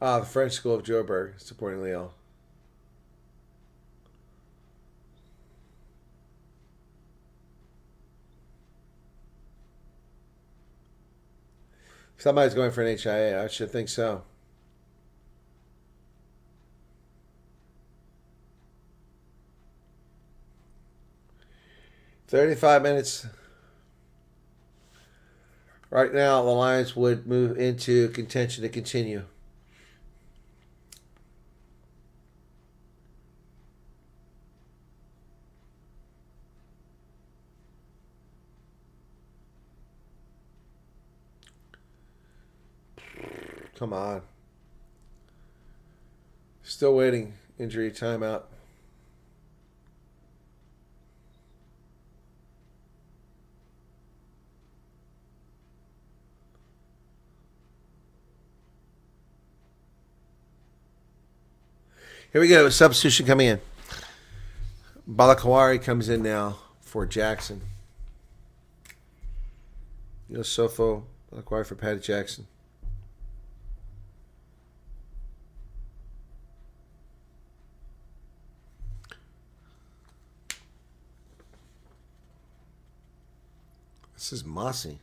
The French School of Joburg supporting Lyon. Somebody's going for an HIA. I should think so. $35 Right now, the Lions would move into contention to continue. Come on. Still waiting. Injury timeout. Here we go. Substitution coming in. Balakawari comes in now for Jackson. Sofo, Balakawari for Patty Jackson. This is Mossy.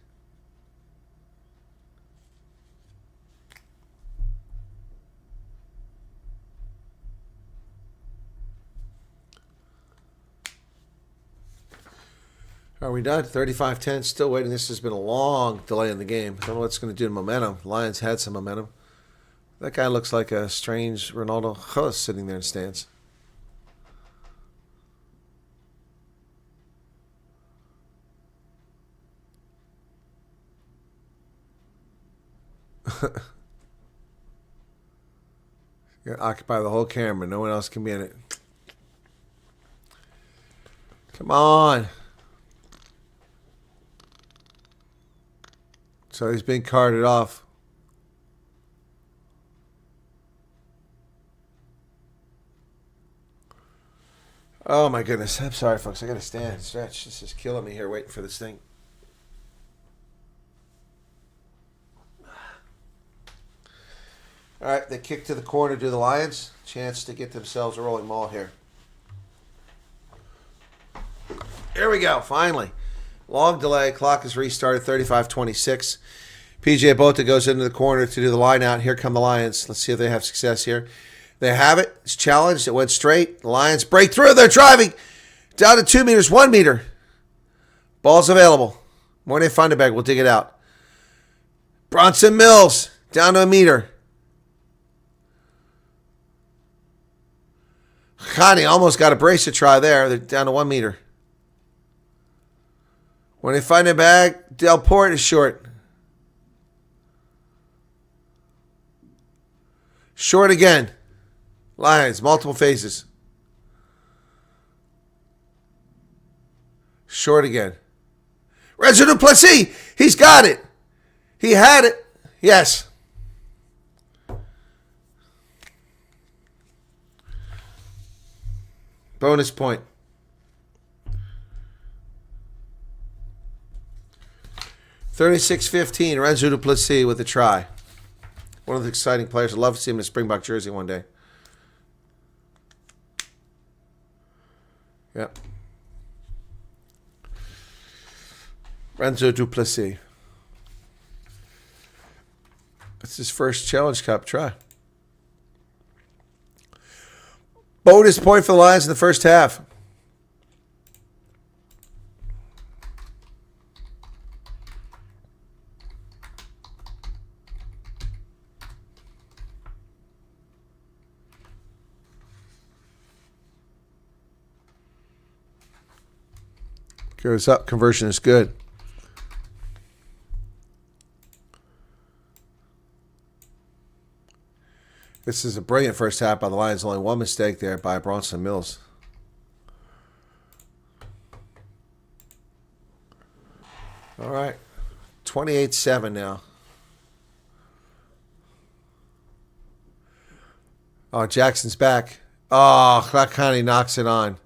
Are we done? 35-10. Still waiting. This has been a long delay in the game. I don't know what's going to do to momentum. Lions had some momentum. That guy looks like a strange Ronaldo Chos sitting there in the stands. You're gonna occupy the whole camera. No one else can be in it. Come on. So he's being carted off. Oh my goodness. I'm sorry, folks. I gotta stand and stretch. This is killing me here waiting for this thing. All right, they kick to the corner to the Lions. Chance to get themselves a rolling maul here. Here we go, finally. Long delay. Clock is restarted, 35-26. PJ Bota goes into the corner to do the line out. Here come the Lions. Let's see if they have success here. They have it. It's challenged. It went straight. The Lions break through. They're driving. Down to 2 meters, 1 meter. Ball's available. Mornay Funderberg will dig it out. Bronson Mills down to 1 meter. Connie almost got a brace to try there. They're down to 1 meter. When they find a bag, Delport is short. Short again. Lions, multiple phases. Short again. Renzo Duplessis, he's got it. He had it. Yes. Bonus point. 36-15, Renzo Duplessis with a try. One of the exciting players. I'd love to see him in a Springbok jersey one day. Yep. Renzo Duplessis. That's his first Challenge Cup try. Bonus point for the Lions in the first half. Goes up. Conversion is good. This is a brilliant first half by the Lions. Only one mistake there by Bronson Mills. All right. 28-7 now. Oh, Jackson's back. Oh, that kind of knocks it on.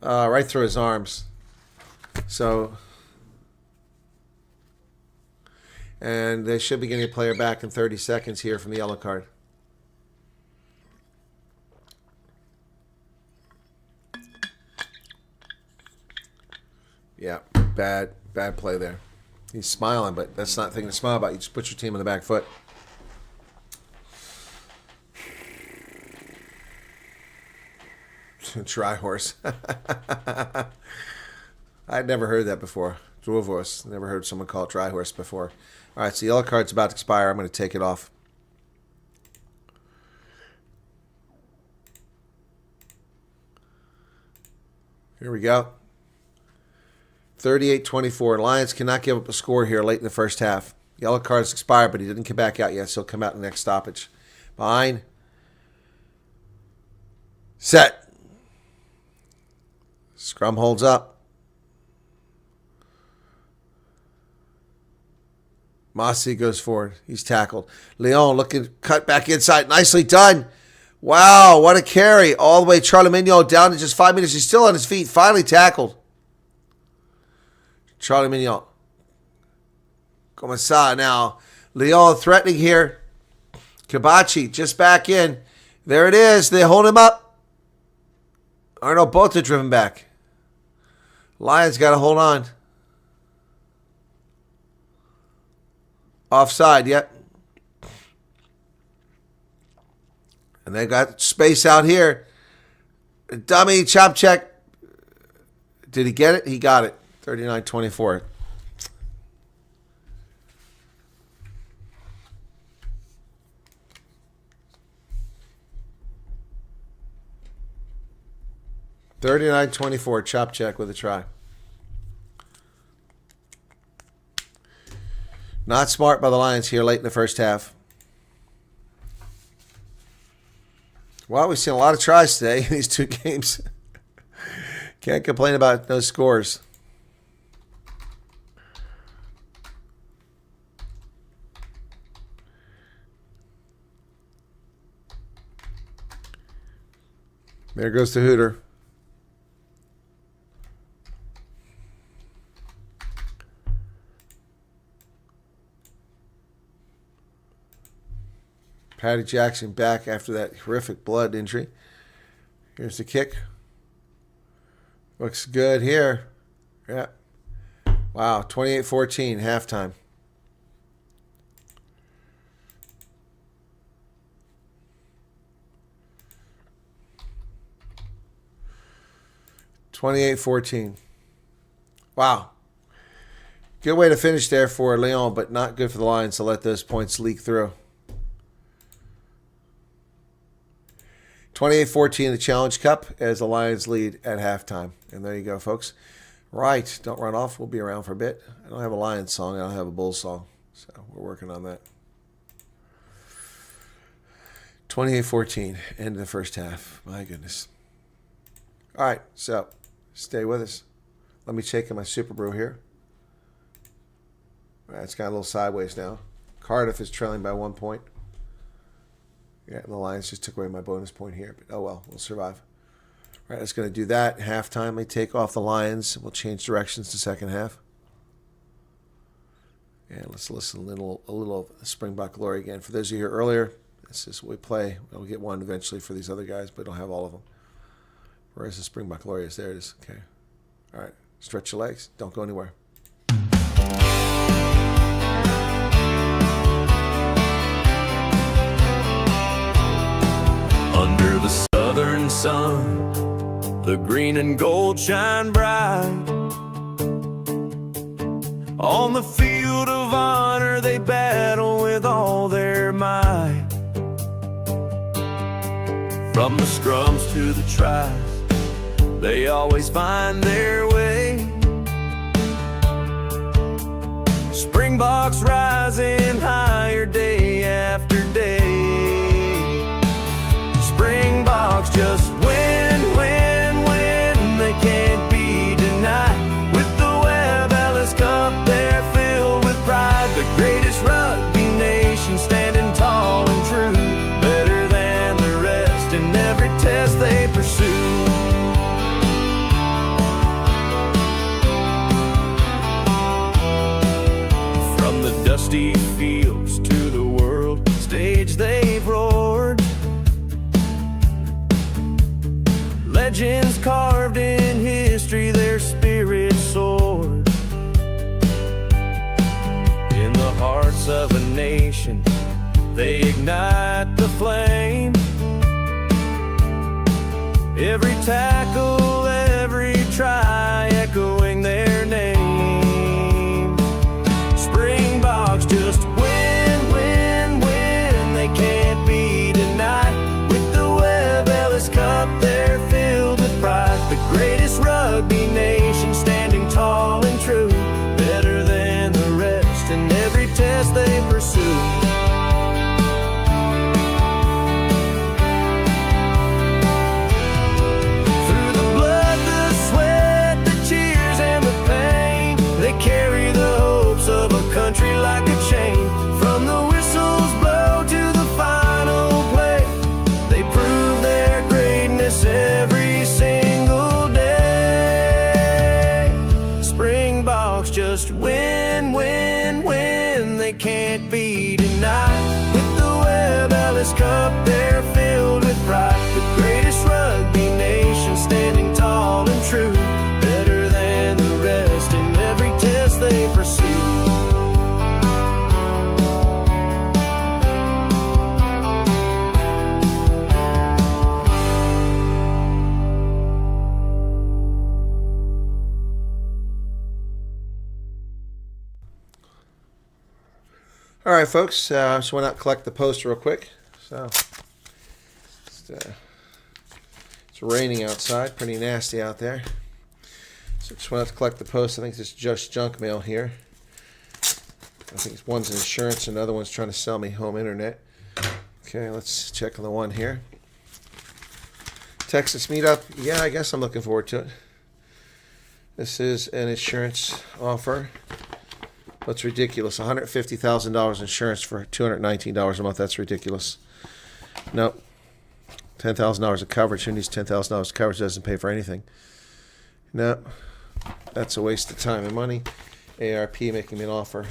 Right through his arms. So, and they should be getting a player back in 30 seconds here from the yellow card. Yeah, bad play there. He's smiling, but that's not the thing to smile about. You just put your team on the back foot. Try horse. I'd never heard that before. Dwarvos. Never heard someone call it dry horse before. All right, so the yellow card's about to expire. I'm going to take it off. Here we go. 38-24. Lions cannot give up a score here late in the first half. Yellow card's expired, but he didn't come back out yet, so he'll come out in the next stoppage. Behind. Set. Scrum holds up. Mossy goes forward. He's tackled. Lyon looking, cut back inside. Nicely done. Wow, what a carry. All the way Charlie Mignon down to just 5 meters. He's still on his feet. Finally tackled. Charlie Mignon. Comensah now. Lyon threatening here. Kabachi just back in. There it is. They hold him up. Or no, both are driven back. Lions got to hold on. Offside, yep. And they got space out here. Dummy, chop check. Did he get it? He got it. 39-24. Chop check with a try. Not smart by the Lions here late in the first half. Well, we've seen a lot of tries today in these two games. Can't complain about those scores. There goes the Hooter. Patty Jackson back after that horrific blood injury. Here's the kick. Looks good here. Yeah. Wow, 28-14, halftime. Wow. Good way to finish there for Lyon, but not good for the Lions to let those points leak through. 28-14 the Challenge Cup as the Lions lead at halftime. And there you go, folks. Right, don't run off. We'll be around for a bit. I don't have a Lions song. I don't have a Bulls song. So we're working on that. 28-14, end of the first half. My goodness. All right, so stay with us. Let me check in my Super Brew here. All right, it's got a little sideways now. Cardiff is trailing by 1 point. Yeah, the Lions just took away my bonus point here, but oh well, we'll survive. All right, it's going to do that. Halftime, they take off the Lions. We'll change directions to second half. And let's listen a little of Springbok Glory again. For those of you here earlier, this is what we play. We'll get one eventually for these other guys, but don't have all of them. Where's the Springbok Glory? There it is. Okay. All right. Stretch your legs. Don't go anywhere. Under the southern sun, the green and gold shine bright. On the field of honor, they battle with all their might. From the scrums to the tries, they always find their way. Springboks rising higher day after day. Springboks just win, win, win. They can't be denied. With the Webb Ellis Cup, they're filled with pride. The greatest rugby nation, standing tall and true, better than the rest in every test they pursue. From the dusty fields to the world stage they've roared. Legends carved in history, their spirit soared. In the hearts of a nation, they ignite the flame. Every tackle, every try, echoing their name. Springboks just win, win, win. They can't be denied. With the Webb Ellis Cup, they're filled with pride. The greatest rugby nation, standing tall and true, better than the rest in every test they pursue. Carry the hopes of a country like a chain. From the whistles blow to the final play, they prove their greatness every single day. Springboks just win, win, win. They can't be denied. With the Webb Ellis Cup, they're filled with pride. The greatest rugby nation, standing tall and true, better than the rest in every test they pursue. All right, folks. Just went out and collect the post real quick. So it's raining outside, pretty nasty out there. So just went out to collect the post. I think this is just junk mail here. I think one's insurance and the other one's trying to sell me home internet. Okay, let's check on the one here. Texas meetup. Yeah, I guess I'm looking forward to it. This is an insurance offer. That's ridiculous. $150,000 insurance for $219 a month. That's ridiculous. Nope. $10,000 of coverage. Who needs $10,000 of coverage? Doesn't pay for anything. Nope. That's a waste of time and money. ARP making me an offer.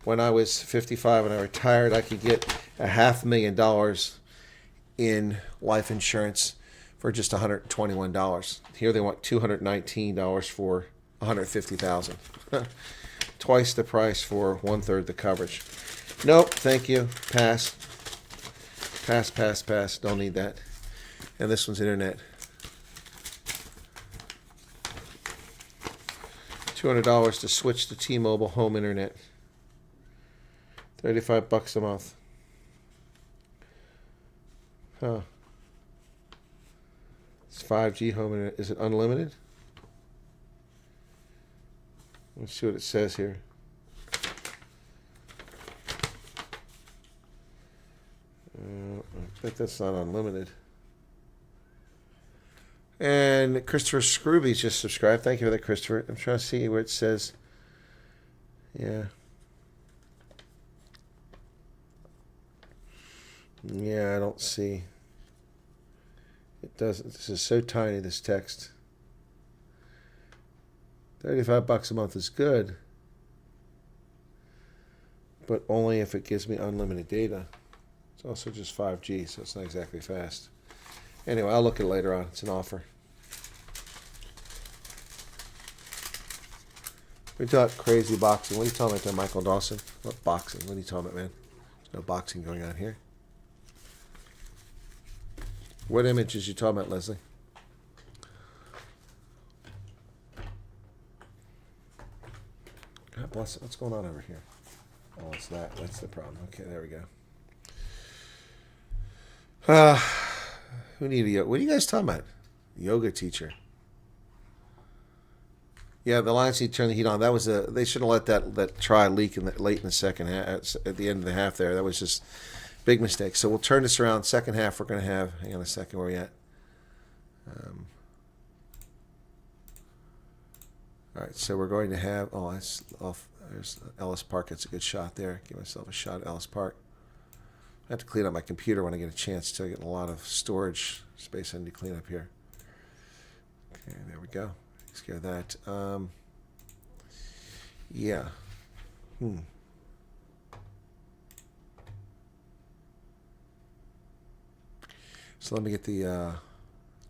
When I was 55 and I retired, I could get $500,000 in life insurance for just $121. Here they want $219 for $150,000. Twice the price for 1/3 the coverage. Nope, thank you. Pass. Pass, pass, pass. Don't need that. And this one's internet. $200 to switch to T-Mobile home internet. $35 a month. Huh. It's 5G home internet. Is it unlimited? Let's see what it says here. I bet that's not unlimited. And Christopher Scrooby's just subscribed. Thank you for that, Christopher. I'm trying to see where it says. Yeah. Yeah, I don't see. It doesn't. This is so tiny, this text. $35 a month is good. But only if it gives me unlimited data. It's also just 5G, so it's not exactly fast. Anyway, I'll look at it later on. It's an offer. We talk crazy boxing. What are you talking about there, Michael Dawson? What boxing? What are you talking about, man? There's no boxing going on here. What images you talking about, Leslie? God bless it. What's going on over here? Oh, it's that. That's the problem. Okay, there we go. Who need a yoga? What are you guys talking about? Yoga teacher. Yeah, the Lions need to turn the heat on. That was they should have let that try leak late in the second half, at the end of the half there. That was just big mistake. So we'll turn this around. Second half, we're going to have. Hang on a second. Where are we at? All right. So we're going to have. Oh, that's off. There's Ellis Park. That's a good shot there. Give myself a shot at Ellis Park. I have to clean up my computer when I get a chance to get a lot of storage space I need to clean up here. Okay, there we go. Takes care of that. Yeah. So let me get the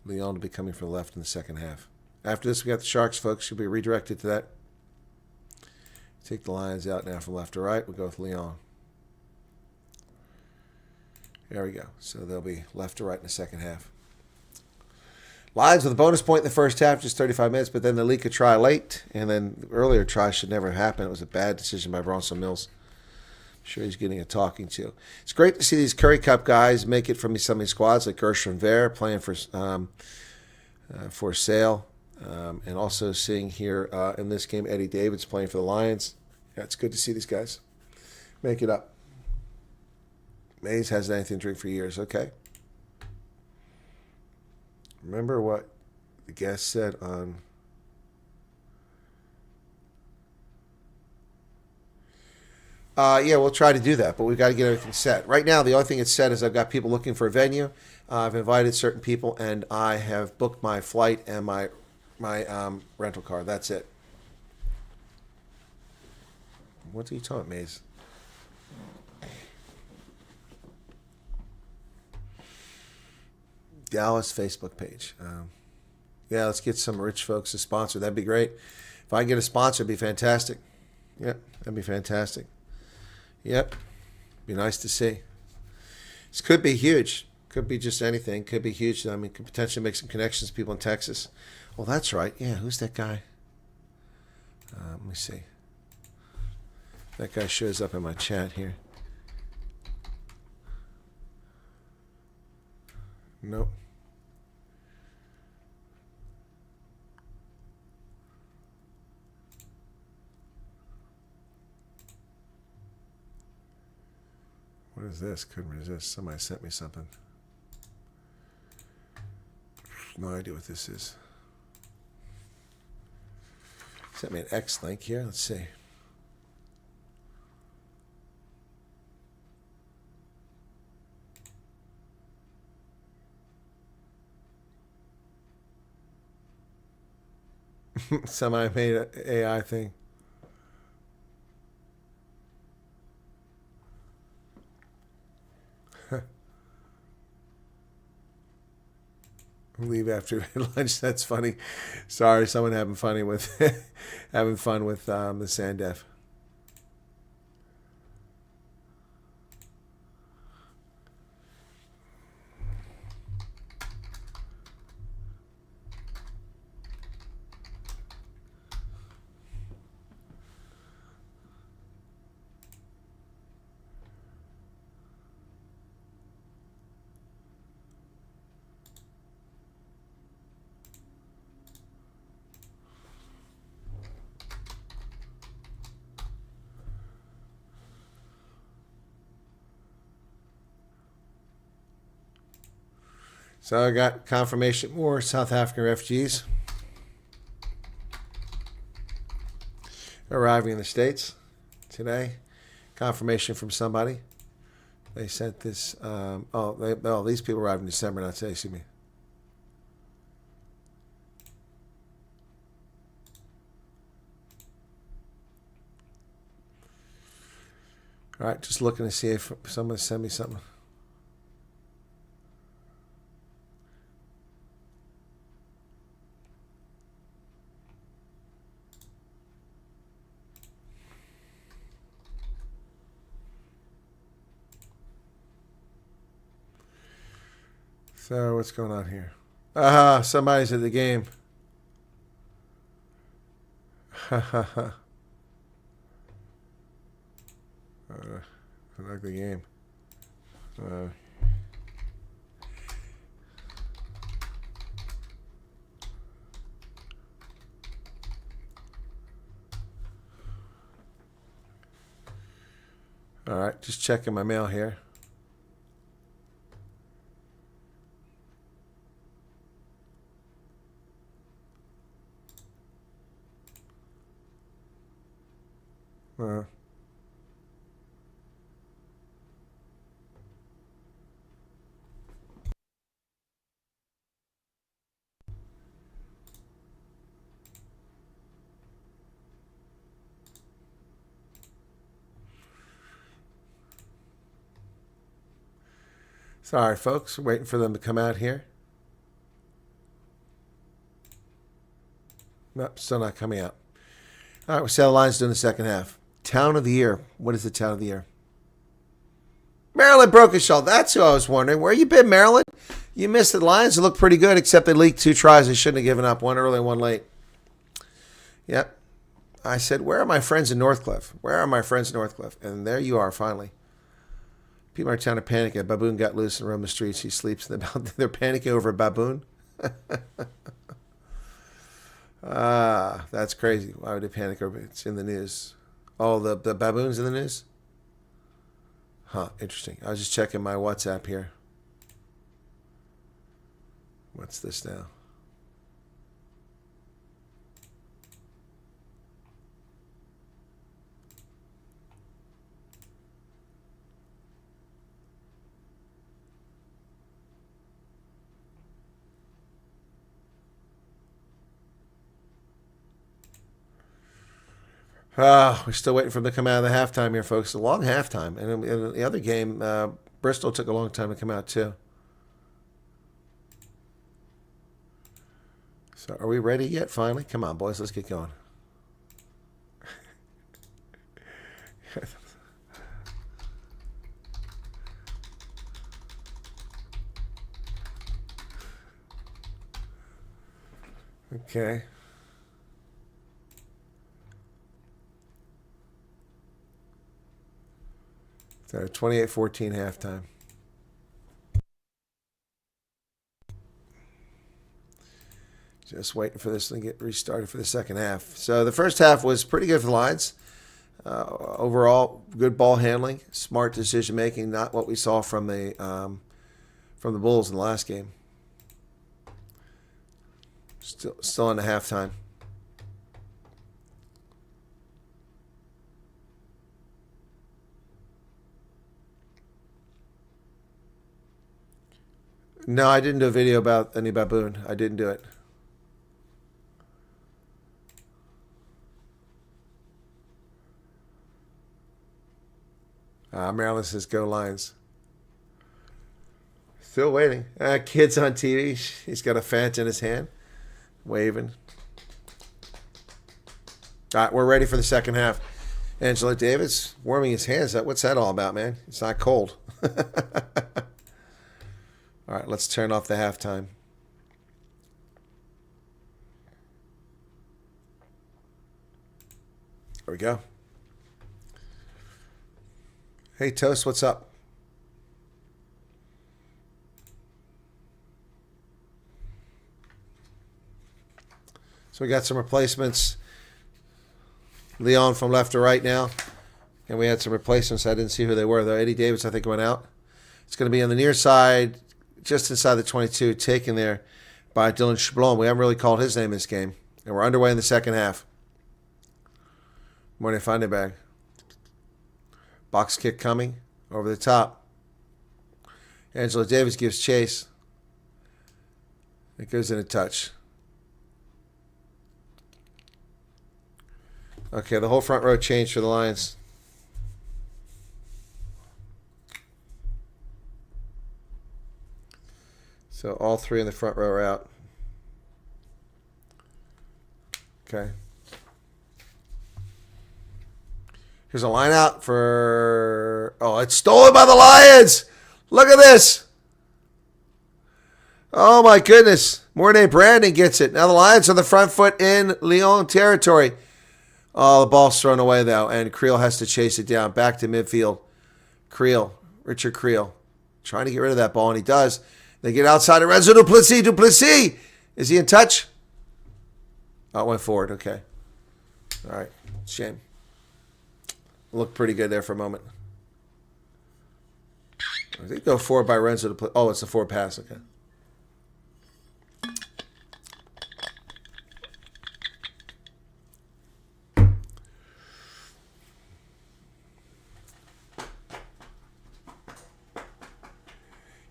Lyon to be coming from the left in the second half. After this, we got the Sharks, folks. Should be redirected to that. Take the Lions out now from left to right. We'll go with Lyon. There we go. So they'll be left to right in the second half. Lions with a bonus point in the first half, just 35 minutes, but then the leak a try late, and then the earlier try should never happen. It was a bad decision by Bronson Mills. I'm sure he's getting a talking to. It's great to see these Curry Cup guys make it from some of these squads, like Gershon Ver playing for Sale, and also seeing here in this game Eddie Davids playing for the Lions. Yeah, it's good to see these guys make it up. Mays hasn't anything to drink for years. Okay. Remember what the guest said on. Yeah, we'll try to do that, but we've got to get everything set. Right now, the only thing it's set is I've got people looking for a venue. I've invited certain people, and I have booked my flight and my rental car. That's it. What are you talking about, Maze? Dallas Facebook page. Yeah, let's get some rich folks to sponsor. That'd be great. If I can get a sponsor, it'd be fantastic. Yep, that'd be fantastic. Yep, be nice to see. This could be huge. Could be just anything. Could be huge. I mean, could potentially make some connections to people in Texas. Well, that's right. Yeah, who's that guy? Let me see. That guy shows up in my chat here. Nope. What is this? Couldn't resist. Somebody sent me something. No idea what this is. Sent me an X link here. Let's see. Somebody made an AI thing. Leave after lunch. That's funny. Sorry, someone having fun with the Sandef. So I got confirmation more South African refugees arriving in the States today. Confirmation from somebody. They sent this. These people arrived in December, not today. Excuse me. All right, just looking to see if someone sent me something. So what's going on here? Somebody's at the game. Ha ha ha. An ugly game. All right, just checking my mail here. Sorry, folks. We're waiting for them to come out here. Nope, still not coming out. All right, we'll see how the Lions do in the second half. Town of the year. What is the town of the year? Maryland Brokenshall. That's who I was wondering. Where you been, Maryland? You missed it. The Lions look pretty good, except they leaked 2 tries. They shouldn't have given up. One early and one late. Yep. I said, where are my friends in Northcliffe? Where are my friends in Northcliffe? And there you are, finally. People are trying to panic. A baboon got loose and roamed the streets. He sleeps. They're panicking over a baboon. That's crazy. Why would they panic over it? It's in the news. Oh, the baboon's in the news? Huh, interesting. I was just checking my WhatsApp here. What's this now? We're still waiting for them to come out of the halftime here, folks. A long halftime. And in the other game, Bristol took a long time to come out, too. So are we ready yet, finally? Come on, boys. Let's get going. Okay. So 28-14 halftime. Just waiting for this to get restarted for the second half. So the first half was pretty good for the Lions. Overall, good ball handling, smart decision making. Not what we saw from the Bulls in the last game. Still in the halftime. No, I didn't do a video about any baboon. I didn't do it. Maryland says go Lions. Still waiting. Kid's on TV. He's got a fant in his hand. Waving. All right, we're ready for the second half. Angela Davis warming his hands up. What's that all about, man? It's not cold. All right, let's turn off the halftime. There we go. Hey, Toast, what's up? So we got some replacements. Lyon from left to right now. And we had some replacements. I didn't see who they were, though. Eddie Davis, I think, went out. It's going to be on the near side. just inside the 22, taken there by Dylan Schablon. We haven't really called his name this game. And we're underway in the second half. Morning find it bag. Box kick coming over the top. Angelo Davis gives chase. It goes in a touch. Okay, the whole front row changed for the Lions. So all three in the front row are out. Okay. Here's a line out for... Oh, it's stolen by the Lions! Look at this! Oh, my goodness. Mornay Brandon gets it. Now the Lions on the front foot in Lyon territory. Oh, the ball's thrown away, though, and Creel has to chase it down. Back to midfield. Richard Creel, trying to get rid of that ball, and he does. They get outside of Renzo Duplessis. Duplessis! Is he in touch? Oh, it went forward. Okay. All right. Shame. Looked pretty good there for a moment. I think go forward by Renzo Duplessis. Oh, it's a forward pass. Okay.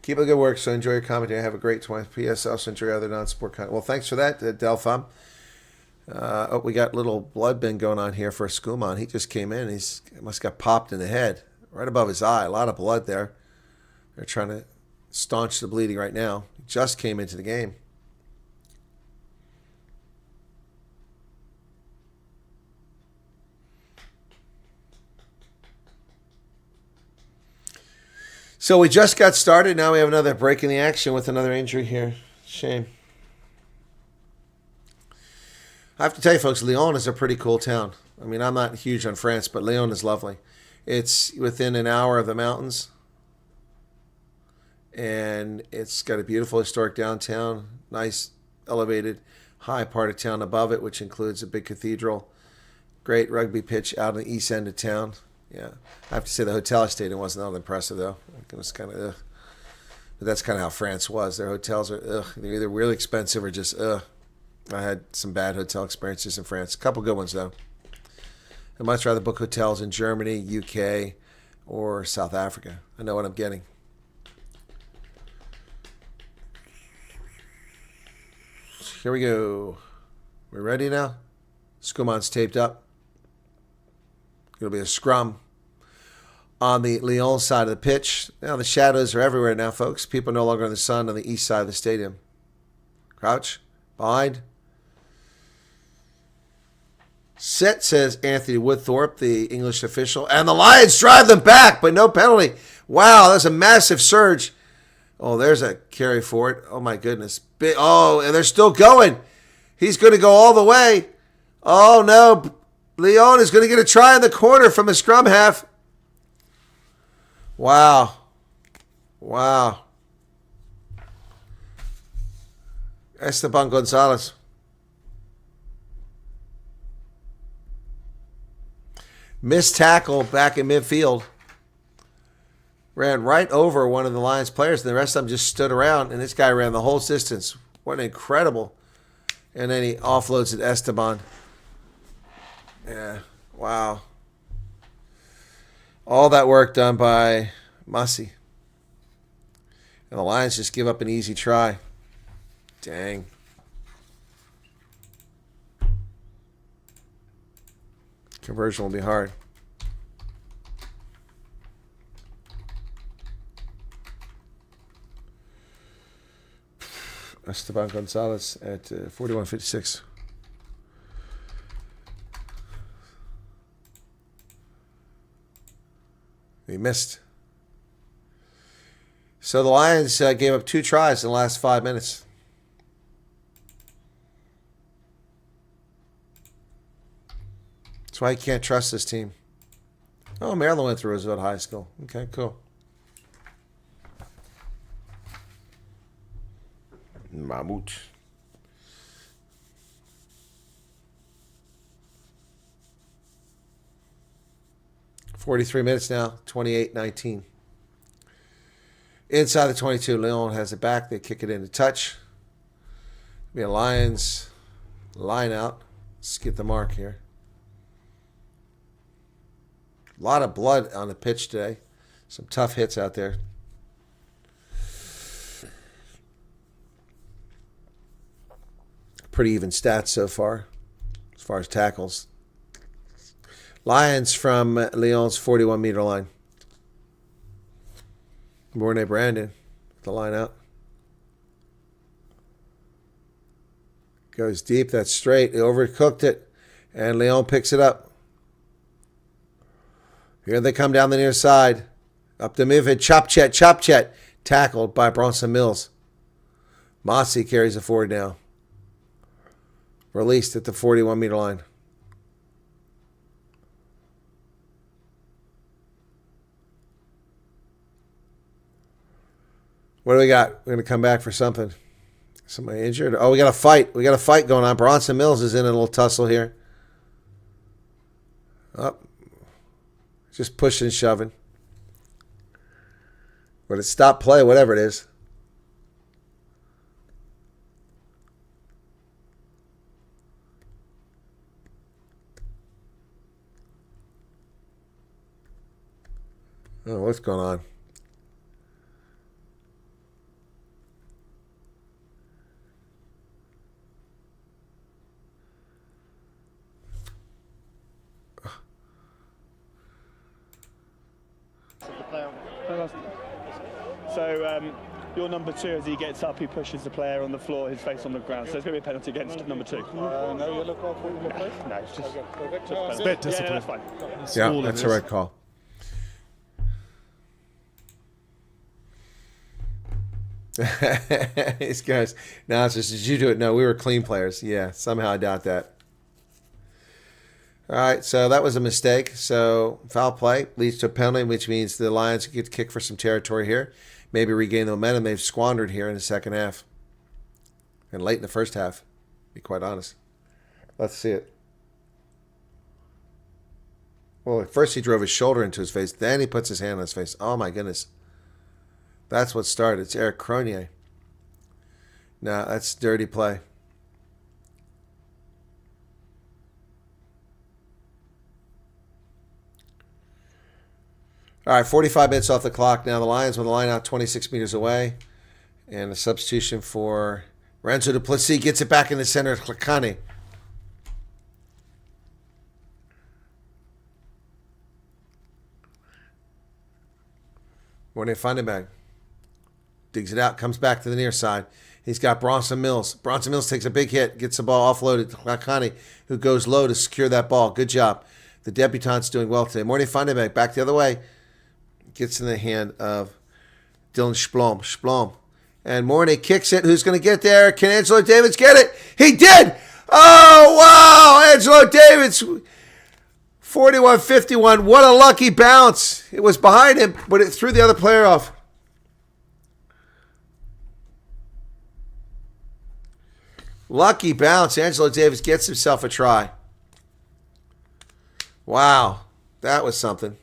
Keep up the good work. So enjoy your commentary. Have a great 20th. P.S. Also enjoy other non-sport content. Well, thanks for that, Delpham. Oh, we got a little blood bin going on here for Skuman. He just came in. He must have got popped in the head, right above his eye. A lot of blood there. They're trying to staunch the bleeding right now. He just came into the game. So we just got started. Now we have another break in the action with another injury here. Shame. I have to tell you, folks, Lyon is a pretty cool town. I mean, I'm not huge on France, but Lyon is lovely. It's within an hour of the mountains. And it's got a beautiful historic downtown, nice elevated high part of town above it, which includes a big cathedral. Great rugby pitch out on the east end of town. Yeah, I have to say the hotel I stayed in wasn't all that impressive, though. It was kind of, but that's kind of how France was. Their hotels are, they're either really expensive or just, I had some bad hotel experiences in France. A couple good ones, though. I'd much rather book hotels in Germany, UK, or South Africa. I know what I'm getting. Here we go. We ready now? Skuman's taped up. It'll be a scrum on the Lyon side of the pitch. Now the shadows are everywhere now, folks. People are no longer in the sun on the east side of the stadium. Crouch. Behind. Sit, says Anthony Woodthorpe, the English official. And the Lions drive them back, but no penalty. Wow, that's a massive surge. Oh, there's a carry for it. Oh, my goodness. Oh, and they're still going. He's going to go all the way. Oh, no. Lyon is going to get a try in the corner from the scrum half. Wow. Wow. Esteban Gonzalez. Missed tackle back in midfield. Ran right over one of the Lions players, and the rest of them just stood around, and this guy ran the whole distance. What an incredible. And then he offloads it Esteban. Yeah, wow. All that work done by Mussy. And the Lions just give up an easy try. Dang. Conversion will be hard. Esteban Gonzalez at 41.56. He missed. So the Lions gave up 2 tries in the last 5 minutes. That's why you can't trust this team. Oh, Maryland went through Roosevelt High School. Okay, cool. Mahmoud. .43 minutes now, 28-19. Inside the 22, Lyon has it back. They kick it into touch. Be a Lions line out. Let's get the mark here. A lot of blood on the pitch today. Some tough hits out there. Pretty even stats so far as tackles. Lions from Lyon's 41-meter line. Mornay Brandon, the line out. Goes deep, that's straight. He overcooked it, and Lyon picks it up. Here they come down the near side. Up the midfield, chop chet. Tackled by Bronson Mills. Mossy carries it forward now. Released at the 41-meter line. What do we got? We're going to come back for something. Somebody injured? Oh, we got a fight. We got a fight going on. Bronson Mills is in a little tussle here. Up. Just pushing and shoving. But it's stop play, whatever it is. Oh, what's going on? So your number 2, as he gets up, he pushes the player on the floor, his face on the ground. So it's going to be a penalty against number 2. No yellow card for number 5? No, it's just It's a bit discipline. that's fine. Yeah, that's the right call. These guys, now it's just, did you do it? No, we were clean players. Yeah, somehow I doubt that. All right, so that was a mistake. So foul play leads to a penalty, which means the Lions get to kick for some territory here. Maybe regain the momentum they've squandered here in the second half. And late in the first half, to be quite honest. Let's see it. Well, at first he drove his shoulder into his face. Then he puts his hand on his face. Oh, my goodness. That's what started. It's Eric Cronier. No, that's dirty play. All right, 45 minutes off the clock now. The Lions with the line out 26 meters away. And a substitution for Renzo Duplessis. Gets it back in the center of Klakani. When they find him back. Digs it out, comes back to the near side. He's got Bronson Mills. Bronson Mills takes a big hit, gets the ball offloaded to Klakani, who goes low to secure that ball. Good job. The debutante's doing well today. Mornay Funderbeck back the other way. Gets in the hand of Dylan Splom. Splom. And Mornay kicks it. Who's going to get there? Can Angelo Davids get it? He did! Oh, wow! Angelo Davids, 41-51. What a lucky bounce. It was behind him, but it threw the other player off. Lucky bounce. Angelo Davids gets himself a try. Wow. That was something.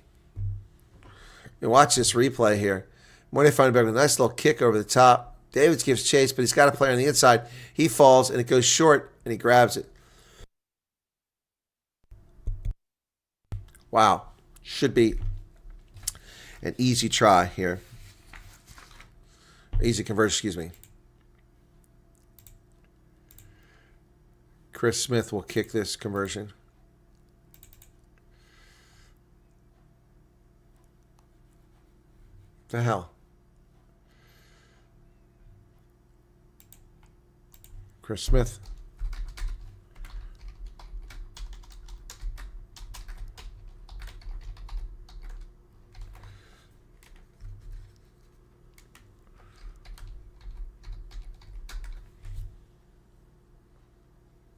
And watch this replay here. Mornay Funderbeck with a nice little kick over the top. Davids gives chase, but he's got a player on the inside. He falls, and it goes short, and he grabs it. Wow. Should be an easy try here. Easy conversion, excuse me. Chris Smith will kick this conversion. The hell? Chris Smith.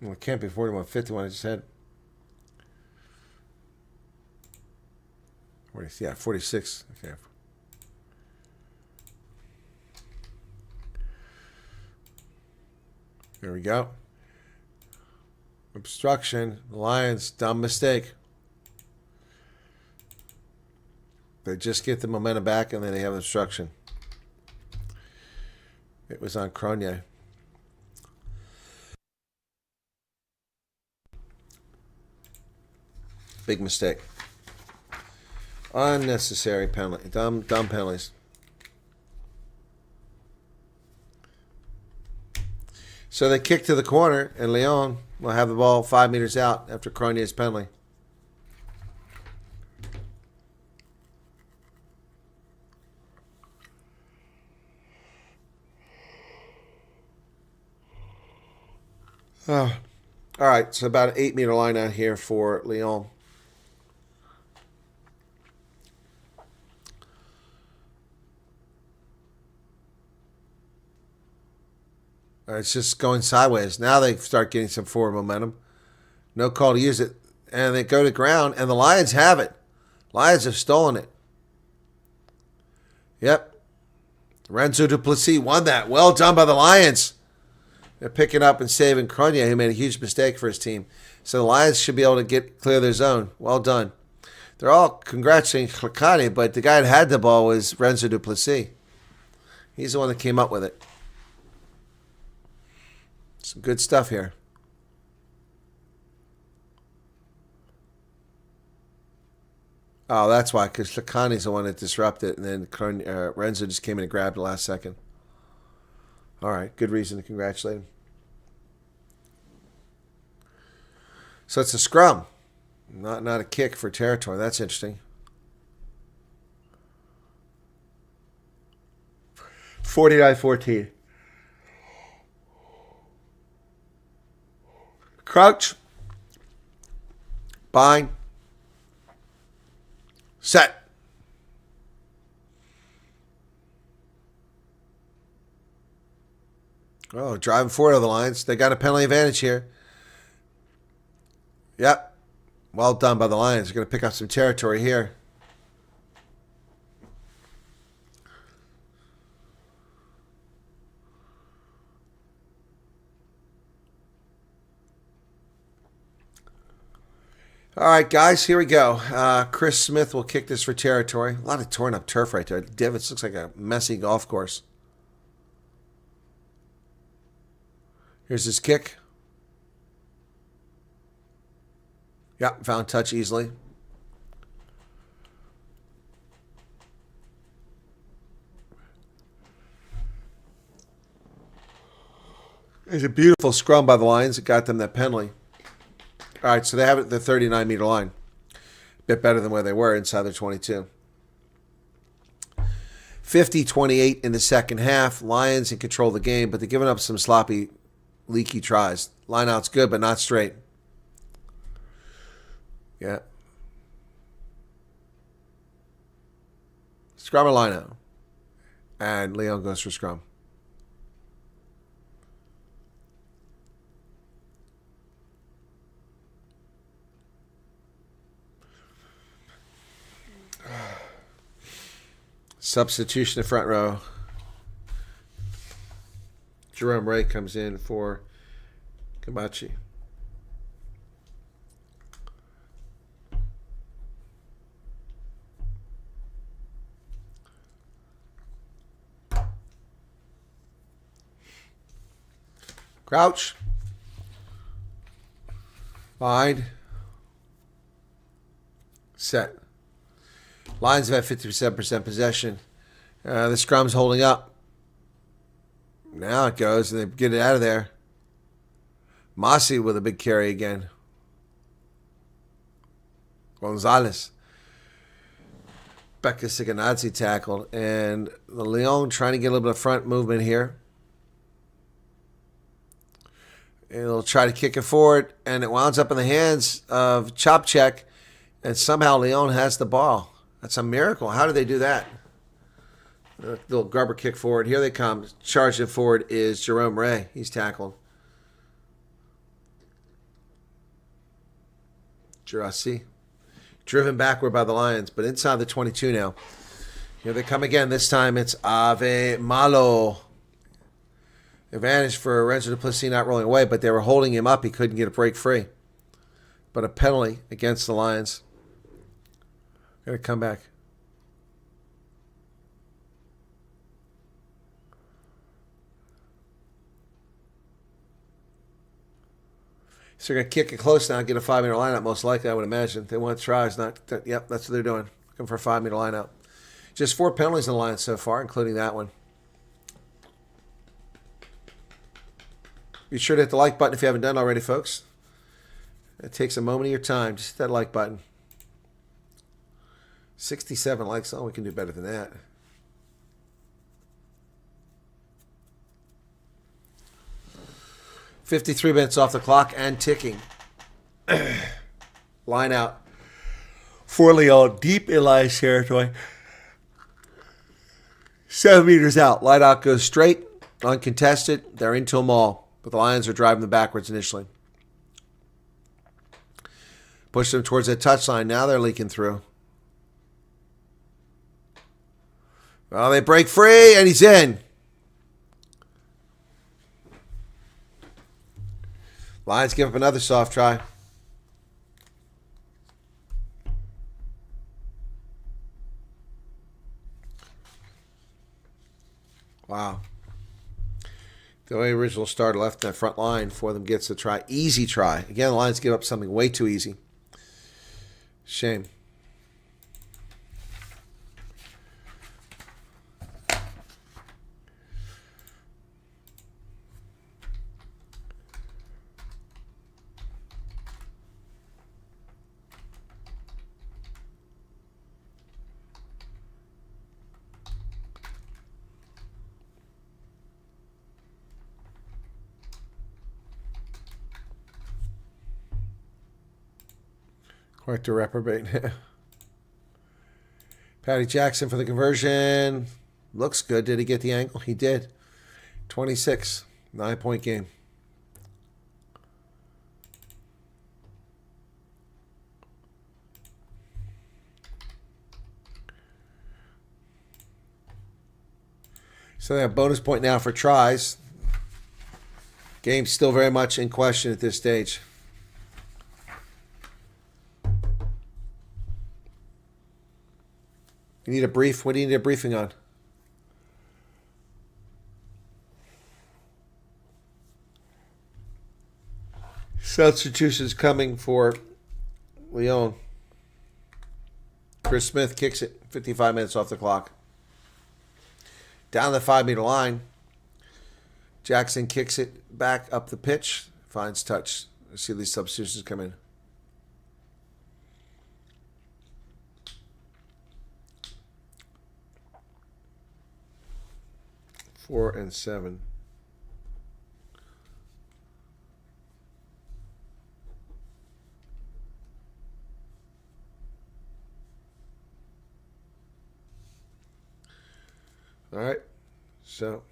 Well, it can't be 41-51. I just had 40, yeah, 46. Okay. There we go. Obstruction. The Lions, dumb mistake. They just get the momentum back, and then they have obstruction. It was on Cronje. Big mistake. Unnecessary penalty. Dumb penalties. So they kick to the corner, and Lyon will have the ball 5 meters out after Cronje's penalty. Oh. All right, so about an 8 meter line out here for Lyon. It's just going sideways. Now they start getting some forward momentum. No call to use it. And they go to ground, and the Lions have it. Lions have stolen it. Yep. Renzo Duplessis won that. Well done by the Lions. They're picking up and saving Cronje, who made a huge mistake for his team. So the Lions should be able to clear their zone. Well done. They're all congratulating Clicani, but the guy that had the ball was Renzo Duplessis. He's the one that came up with it. Some good stuff here. Oh, that's why, because Clicani's the one that disrupted it, and then Renzo just came in and grabbed the last second. All right, good reason to congratulate him. So it's a scrum, not a kick for territory. That's interesting. 49-14. Crouch. Bind. Set. Oh, driving forward of the Lions. They got a penalty advantage here. Yep. Well done by the Lions. They're going to pick up some territory here. All right, guys, here we go. Chris Smith will kick this for territory. A lot of torn up turf right there. Divots looks like a messy golf course. Here's his kick. Yep, found touch easily. It's a beautiful scrum by the Lions. It got them that penalty. All right, so they have it at the 39-meter line. A bit better than where they were inside their 22. 50-28 in the second half. Lions in control of the game, but they're giving up some sloppy, leaky tries. Line out's good, but not straight. Yeah. Scrum or line out. And Lyon goes for scrum. Substitution in front row. Jerome Ray comes in for Kamachi. Crouch. Bind. Set. Lions have had 57% possession. The scrum's holding up. Now it goes, and they get it out of there. Masi with a big carry again. Gonzalez. Becca Siganazzi tackled. And the Lyon trying to get a little bit of front movement here. It'll try to kick it forward, and it winds up in the hands of Chopchek, and somehow Lyon has the ball. That's a miracle. How did they do that? A little grubber kick forward. Here they come. Charging forward is Jerome Ray. He's tackled. Jurasi. Driven backward by the Lions, but inside the 22 now. Here they come again. This time it's Ave Malo. Advantage for Renzo Duplessis not rolling away, but they were holding him up. He couldn't get a break free. But a penalty against the Lions. Going to come back. So they're going to kick it close now and get a 5-meter lineout, most likely, I would imagine. They want tries. Yep, that's what they're doing. Looking for a 5-meter lineout. Just 4 penalties in the line so far, including that one. Be sure to hit the like button if you haven't done already, folks. It takes a moment of your time. Just hit that like button. 67 likes. Oh, we can do better than that. $53 minutes off the clock and ticking. Line out for Lyon, deep in Lyon's territory. 7 meters out. Line out goes straight, uncontested. They're into them all, but the Lions are driving them backwards initially. Push them towards that touchline. Now they're leaking through. Well, they break free, and he's in. Lions give up another soft try. Wow. The only original starter left in that front line for them gets a try. Easy try. Again, the Lions give up something way too easy. Shame. Quite the reprobate. Patty Jackson for the conversion. Looks good. Did he get the angle? He did. 26. 9-point game. So they have bonus point now for tries. Game's still very much in question at this stage. You need a brief? What do you need a briefing on? Substitutions coming for Lyon. Chris Smith kicks it. 55 minutes off the clock. Down the 5-meter line. Jackson kicks it back up the pitch. Finds touch. Let's see these substitutions come in. Four and 7. All right. So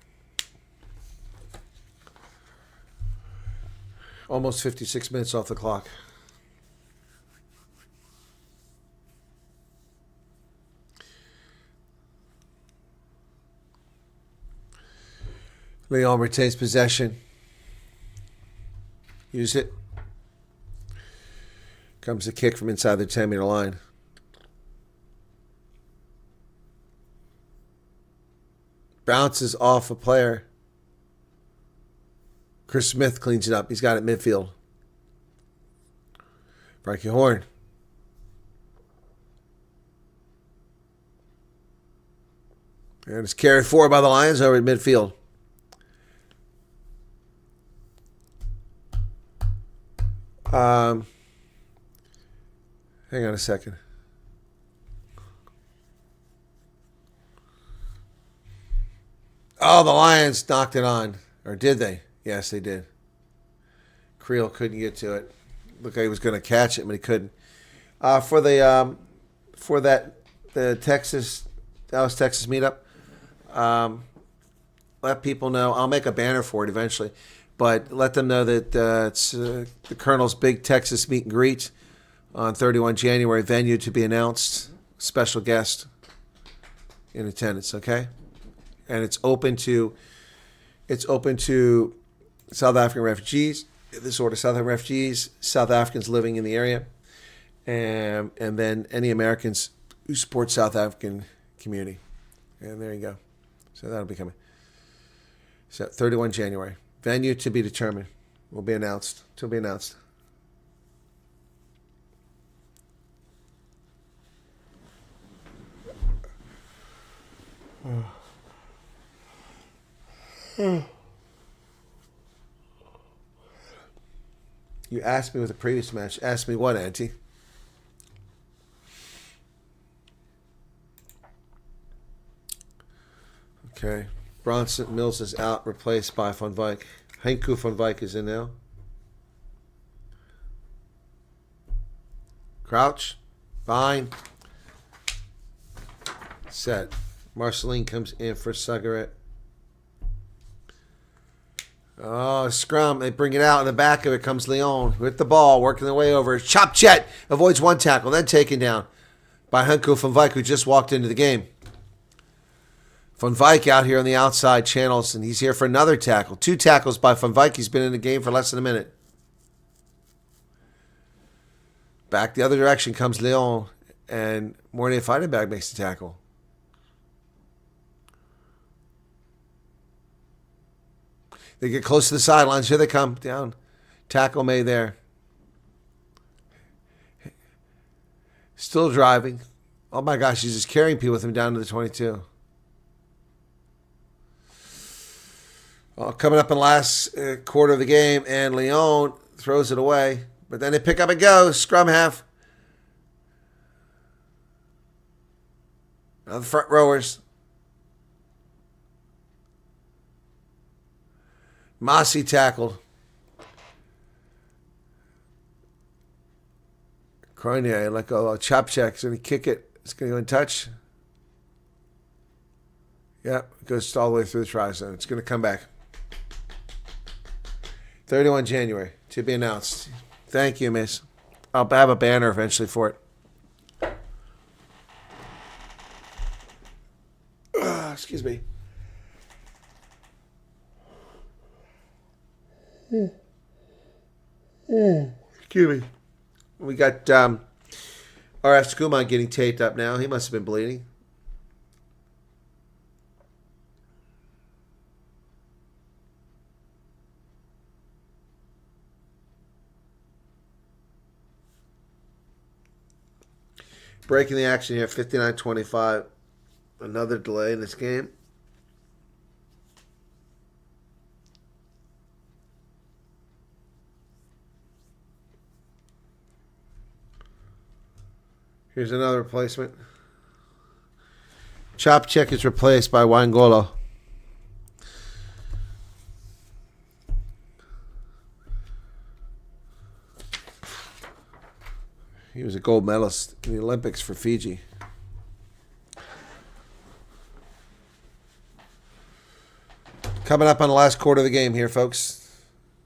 almost 56 minutes off the clock. Lyon retains possession. Use it. Comes a kick from inside the 10-meter line. Bounces off a player. Chris Smith cleans it up. He's got it midfield. Frankie Horn. And it's carried forward by the Lions over at midfield. Hang on a second. Oh, the Lions knocked it on. Or did they? Yes, they did. Creel couldn't get to it. Looked like he was going to catch it, but he couldn't. For the Dallas, Texas meetup, let people know. I'll make a banner for it eventually. But let them know that it's the Colonel's big Texas meet and greet on 31 January. Venue to be announced. Special guest in attendance, okay? And it's open to South African refugees, the sort of South African refugees, South Africans living in the area, and then any Americans who support South African community. And there you go. So that'll be coming. So 31 January. Venue to be determined. Will be announced. To be announced. You asked me with the previous match. Ask me what, Auntie? Okay. Bronson Mills is out, replaced by Van Wyk. Henku Van Wyk is in now. Crouch. Fine. Set. Marceline comes in for Cigarette. Oh, scrum. They bring it out. In the back of it comes Lyon with the ball, working their way over. Chop Chet avoids one tackle, then taken down by Henku Van Wyk, who just walked into the game. Van Wyk out here on the outside channels, and he's here for another tackle. 2 tackles by Van Wyk. He's been in the game for less than a minute. Back the other direction comes Lyon, and Mornay Feidenberg makes the tackle. They get close to the sidelines. Here they come down. Tackle made there. Still driving. Oh my gosh, he's just carrying people with him down to the 22. Well, coming up in the last quarter of the game, and Lyon throws it away. But then they pick up and go. Scrum half. Now the front rowers. Mossy tackled. Cronier let go. Chop check. He's going to kick it. It's going to go in touch. Yep. It goes all the way through the try zone. It's going to come back. 31 January. To be announced. Thank you, miss. I'll have a banner eventually for it. Excuse me. Excuse me. We got RF Skuman getting taped up now. He must have been bleeding. Breaking the action here, 59-25. Another delay in this game. Here's another replacement. Chop check is replaced by Wangolo. He was a gold medalist in the Olympics for Fiji. Coming up on the last quarter of the game here, folks.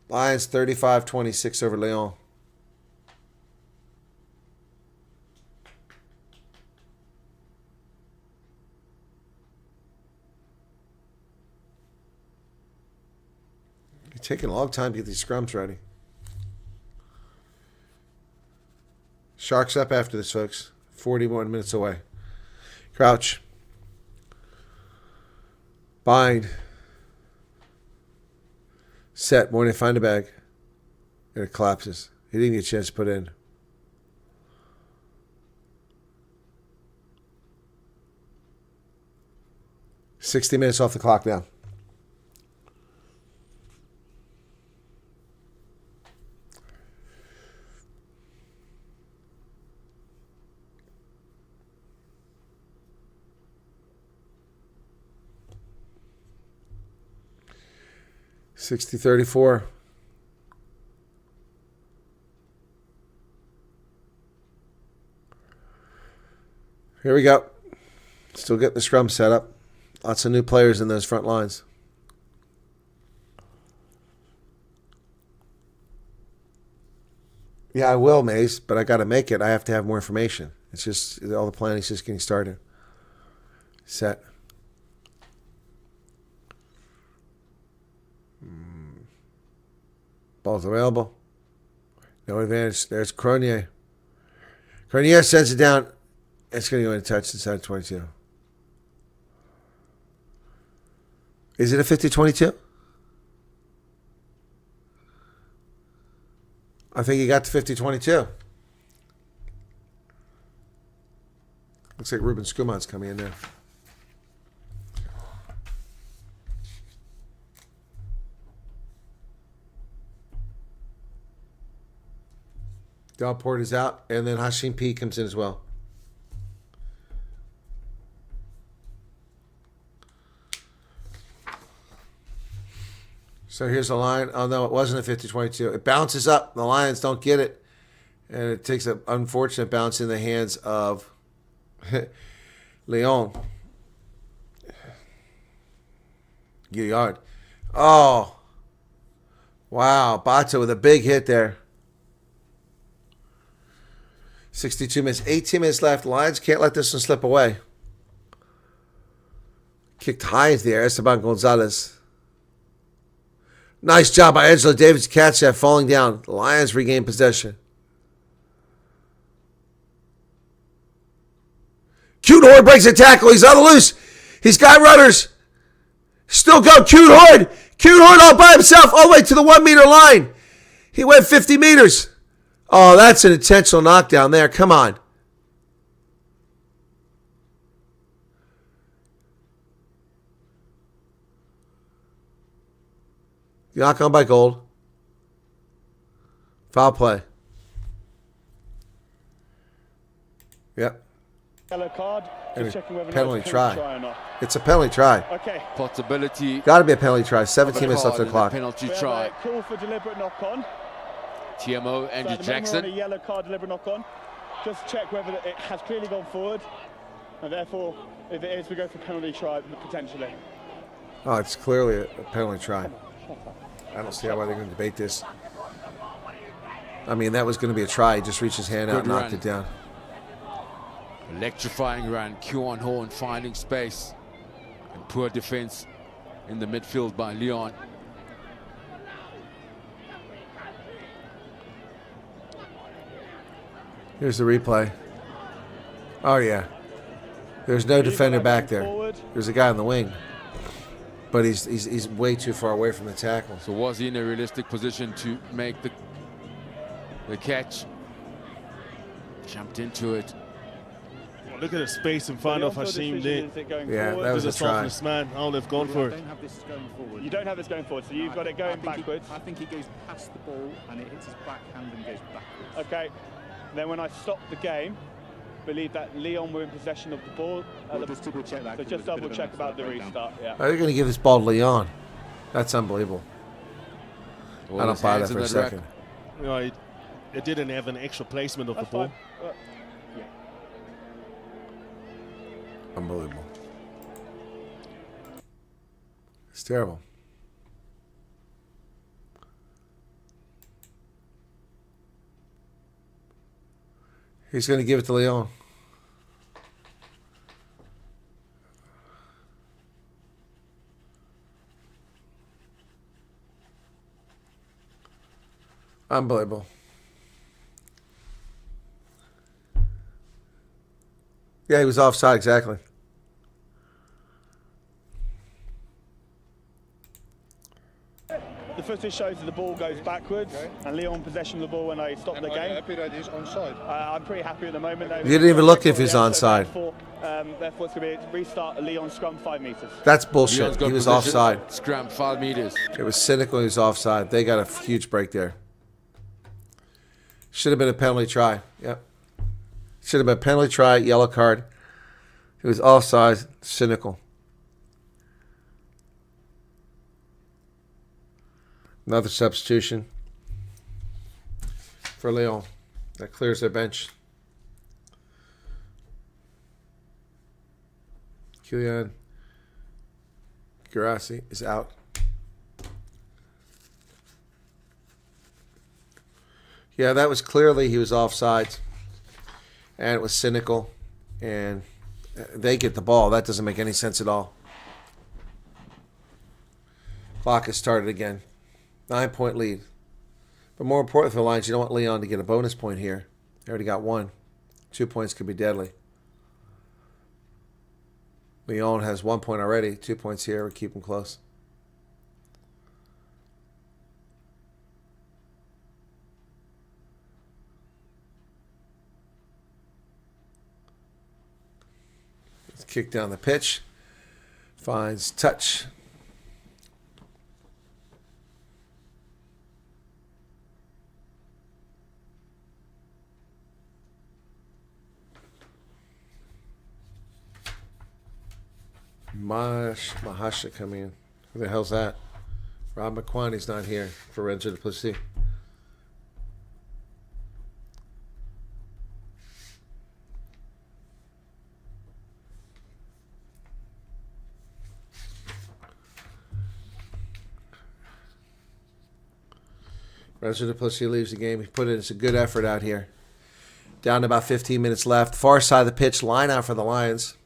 Lions 35-26 over Lyon. It's taking a long time to get these scrums ready. Sharks up after this, folks. 41 minutes away. Crouch. Bind. Set. Morning, find a bag. And it collapses. He didn't get a chance to put in. $60 minutes off the clock now. $60-34. Here we go. Still getting the scrum set up. Lots of new players in those front lines. Yeah, I will, Maze, but I got to make it. I have to have more information. It's just all the planning's just getting started. Set. Ball's available. No advantage. There's Cronier. Cronier sends it down. It's going to go in touch inside 22. Is it a 50-22? I think he got to 50-22. Looks like Ruben Skuman's coming in there. Delport is out, and then Hashim P comes in as well. So here's the line. Oh, no, it wasn't a 50-22. It bounces up. The Lions don't get it. And it takes an unfortunate bounce in the hands of Lyon. Gilliard. Oh. Wow. Bata with a big hit there. 62 minutes. 18 minutes left. Lions can't let this one slip away. Kicked high into the air. Esteban Gonzalez. Nice job by Angela Davis to catch that, falling down. The Lions regain possession. Cute Horde breaks a tackle. He's on the loose. He's got runners. Still go. Cute Horde. Cute Horde all by himself all the way to the 1 meter line. He went 50 meters. Oh, that's an intentional knockdown there. Come on. Knock on by Gold. Foul play. Yep. Yellow card. And Just checking whether penalty it's a try. or not. It's a penalty try. Okay. Possibility. Got to be a penalty try. 17 minutes left on the clock. Penalty We have try. a call for deliberate knock-on. TMO, So Andrew at the moment we're on a Jackson. yellow card, deliberate knock-on. Just check whether it has clearly gone forward, and therefore, if it is, we go for penalty try potentially. Oh, it's clearly a penalty try. I don't see how why they're going to debate this. I mean, that was going to be a try. He just reached his hand out and Good knocked run. it down. Electrifying run. Kyon Horn finding space. And poor defense in the midfield by Lyon. Here's the replay. Oh, yeah. There's no defender back there. There's a guy on the wing. But he's way too far away from the tackle. So was he in a realistic position to make the catch? Jumped into it. Well, look at the space in front of Hashim there. Yeah, that was This a is a try. selfless man. Oh, they've gone for it. Don't have this going forward. You don't have this going forward, so you've got it going backwards. I think he goes past the ball and it hits his backhand and goes backwards. Okay. Then when I stop the game, believe that Lyon were in possession of the ball. We'll just double check that. So just double check about the restart. Yeah. Are they going to give this ball to Lyon? That's unbelievable. All I don't his buy that hands for in a that rack. second. You know, it didn't have an extra placement of That's the ball. fine. Unbelievable. It's terrible. He's going to give it to Lyon. Unbelievable. Yeah, he was offside, exactly. The footage shows that the ball goes backwards, and Lyon possession of the ball when I stop the game. happy that he's onside? I'm pretty happy at the moment. You didn't even look if he's Yeah, onside. Therefore, it's going to be restart a Lyon scrum 5 meters. That's Lyon's bullshit. got He was position. offside. Scrum 5 meters. It was cynical. He was offside. They got a huge break there. Should have been a penalty try. Yep. Should have been a penalty try, yellow card. He was offside, cynical. Another substitution for Lyon. That clears their bench. Kylian Girassi is out. Yeah, that was clearly he was offside, and it was cynical, and they get the ball. That doesn't make any sense at all. Clock has started again. 9-point lead. But more important for the Lions, you don't want Lyon to get a bonus point here. They already got one. 2 points could be deadly. Lyon has 1 point already. 2 points here would keep them close. Kick down the pitch. Finds touch. Mahasha coming in. Who the hell's that? Rob McQuani's not here for Renzo Duplessis. Renzo Duplessis leaves the game. He put in a good effort out here. Down to about 15 minutes left. Far side of the pitch. Line out for the Lions.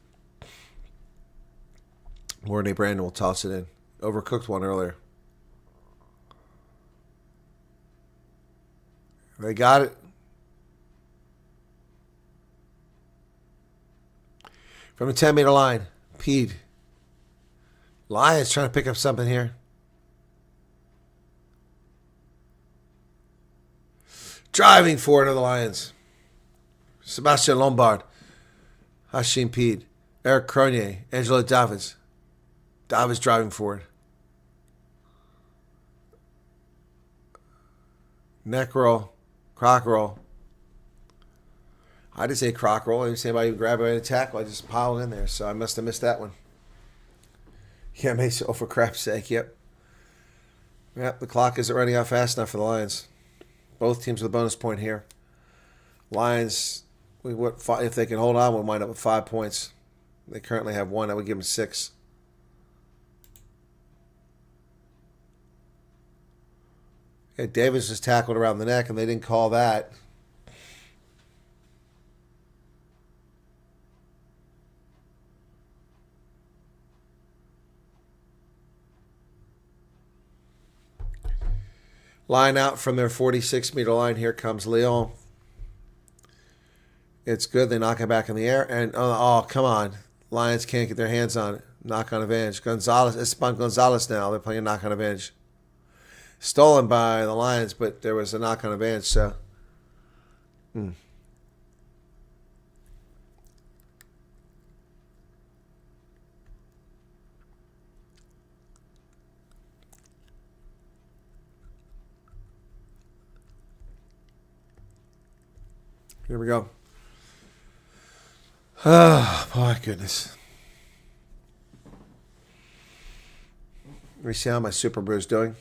Mornay Brandon will toss it in. Overcooked one earlier. They got it. From the 10-meter line. Pede. Lions trying to pick up something here. Driving forward of the Lions. Sebastian Lombard. Hashim Pede. Eric Cronier. Angelo Davids. Davids driving forward. Neck roll. Croc roll. I didn't say croc roll. I didn't say anybody grab it and tackle. I just piled in there. So I must have missed that one. Yeah, Mason. Oh, for crap's sake. Yep. Yep, the clock isn't running out fast enough for the Lions. Both teams with a bonus point here. Lions, if they can hold on, we'll wind up with 5 points. They currently have 1. I would give them 6. Yeah, Davis was tackled around the neck, and they didn't call that. Line out from their 46-meter line. Here comes Lyon. It's good. They knock it back in the air. And, oh, come on. Lions can't get their hands on it. Knock on advantage. Gonzalez, Esteban Gonzalez now. They're playing knock on advantage. Stolen by the Lions, but there was a knock on advantage. So, Here we go. Oh, my goodness. Let me see how my Super Brew's doing.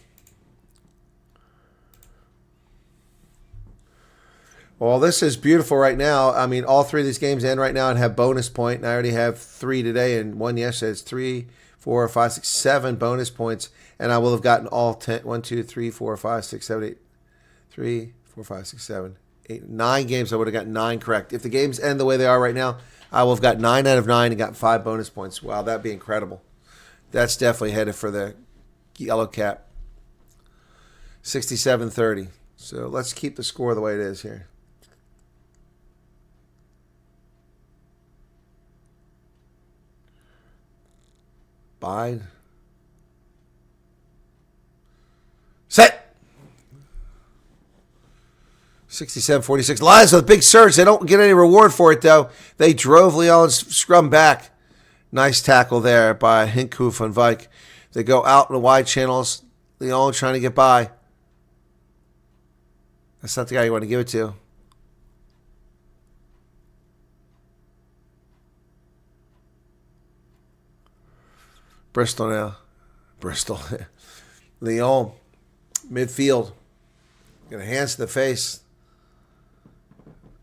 Well, this is beautiful right now. I mean, all 3 of these games end right now and have bonus point. And I already have 3 today and 1 yesterday. It's 3, 4, 5, 6, 7 bonus points. And I will have gotten all 10. 1, 2, 3, 4, 5, 6, 7, 8. 3, 4, 5, 6, 7, 8, 9 games. I would have got 9 correct. If the games end the way they are right now, I will have got 9 out of 9 and got 5 bonus points. Wow, that'd be incredible. That's definitely headed for the yellow cap. 67-30. So let's keep the score the way it is here. Bide. Set. 67-46. Lions with a big surge. They don't get any reward for it, though. They drove Lyon's scrum back. Nice tackle there by Hinku van Wyk. They go out in the wide channels. Lyon trying to get by. That's not the guy you want to give it to. Bristol now. Bristol. Lyon. Midfield. Got a hands to the face.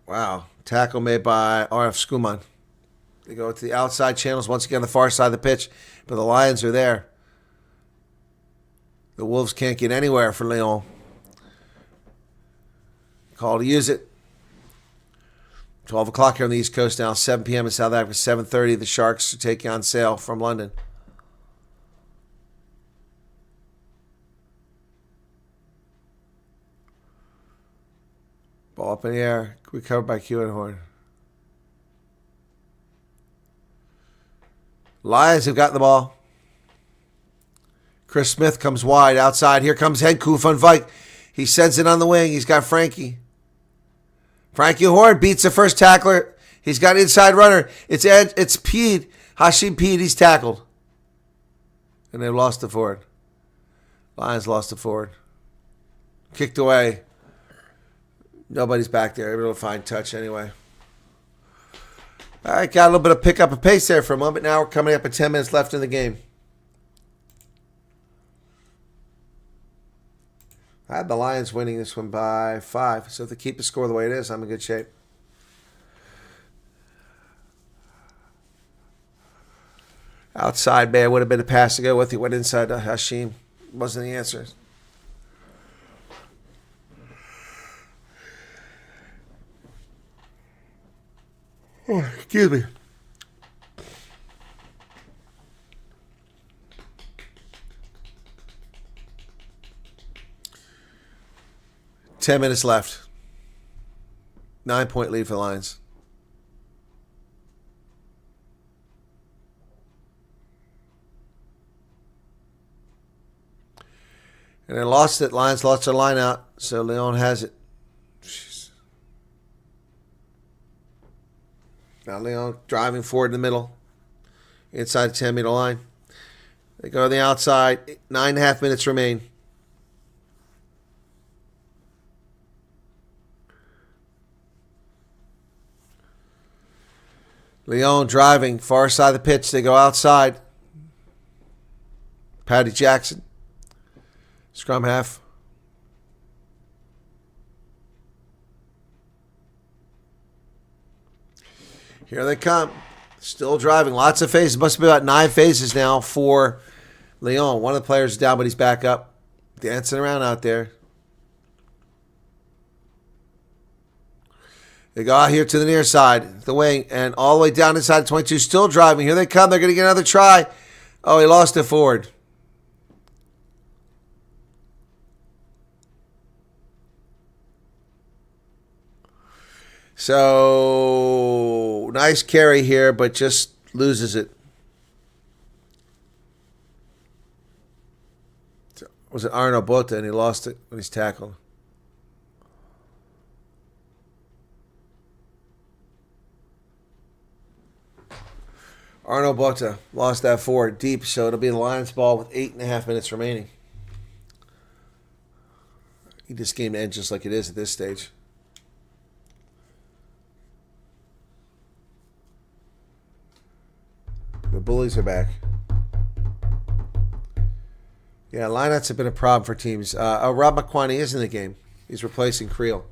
Wow. Tackle made by RF Skuman. They go to the outside channels once again on the far side of the pitch, but the Lions are there. The Wolves can't get anywhere for Lyon. Call to use it. 12 o'clock here on the East Coast now. 7 p.m. in South Africa. 7:30. The Sharks are taking on Sale from London. Ball up in the air. Recovered by Kewenhorn. Lions have got the ball. Chris Smith comes wide outside. Here comes Henku van Wyk. He sends it on the wing. He's got Frankie. Frankie Horn beats the first tackler. He's got an inside runner. It's Pede. Hashim Pede. He's tackled. And they lost the forward. Lions lost the forward. Kicked away. Nobody's back there. Able to find touch anyway. All right, got a little bit of pick up of pace there for a moment. Now we're coming up at 10 minutes left in the game. I had the Lions winning this one by 5. So if they keep the score the way it is, I'm in good shape. Outside, man, would have been a pass to go with. He went inside Hashim. Wasn't the answer. Oh, excuse me. Ten minutes left. 9-point lead for the Lions. And they lost it. Lions lost their line out, so Lyon has it. Jeez. Now Lyon driving forward in the middle, inside the 10-meter line. They go to the outside. 9.5 minutes remain. Lyon driving far side of the pitch. They go outside. Patty Jackson. Scrum half. Here they come. Still driving. Lots of phases. Must be about 9 phases now for Lyon. One of the players is down, but he's back up. Dancing around out there. They go out here to the near side, the wing, and all the way down inside 22. Still driving. Here they come. They're going to get another try. Oh, he lost it forward. So, nice carry here, but just loses it. Was it Arno Bota, and he lost it when he's tackled. Arno Bota lost that forward deep, so it'll be the Lions ball with 8.5 minutes remaining. This game ends just like it is at this stage. The bullies are back. Yeah, lineouts have been a problem for teams. Rob McQuaney is in the game. He's replacing Creel.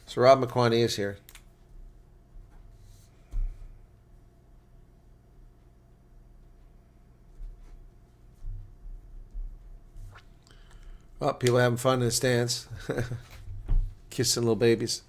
So Rob McQuaney is here. Oh, people having fun in the stands. Kissing little babies.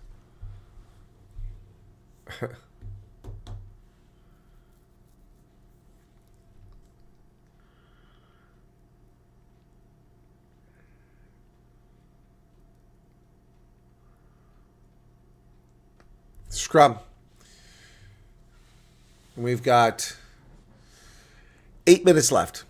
Scrum. We've got 8 minutes left.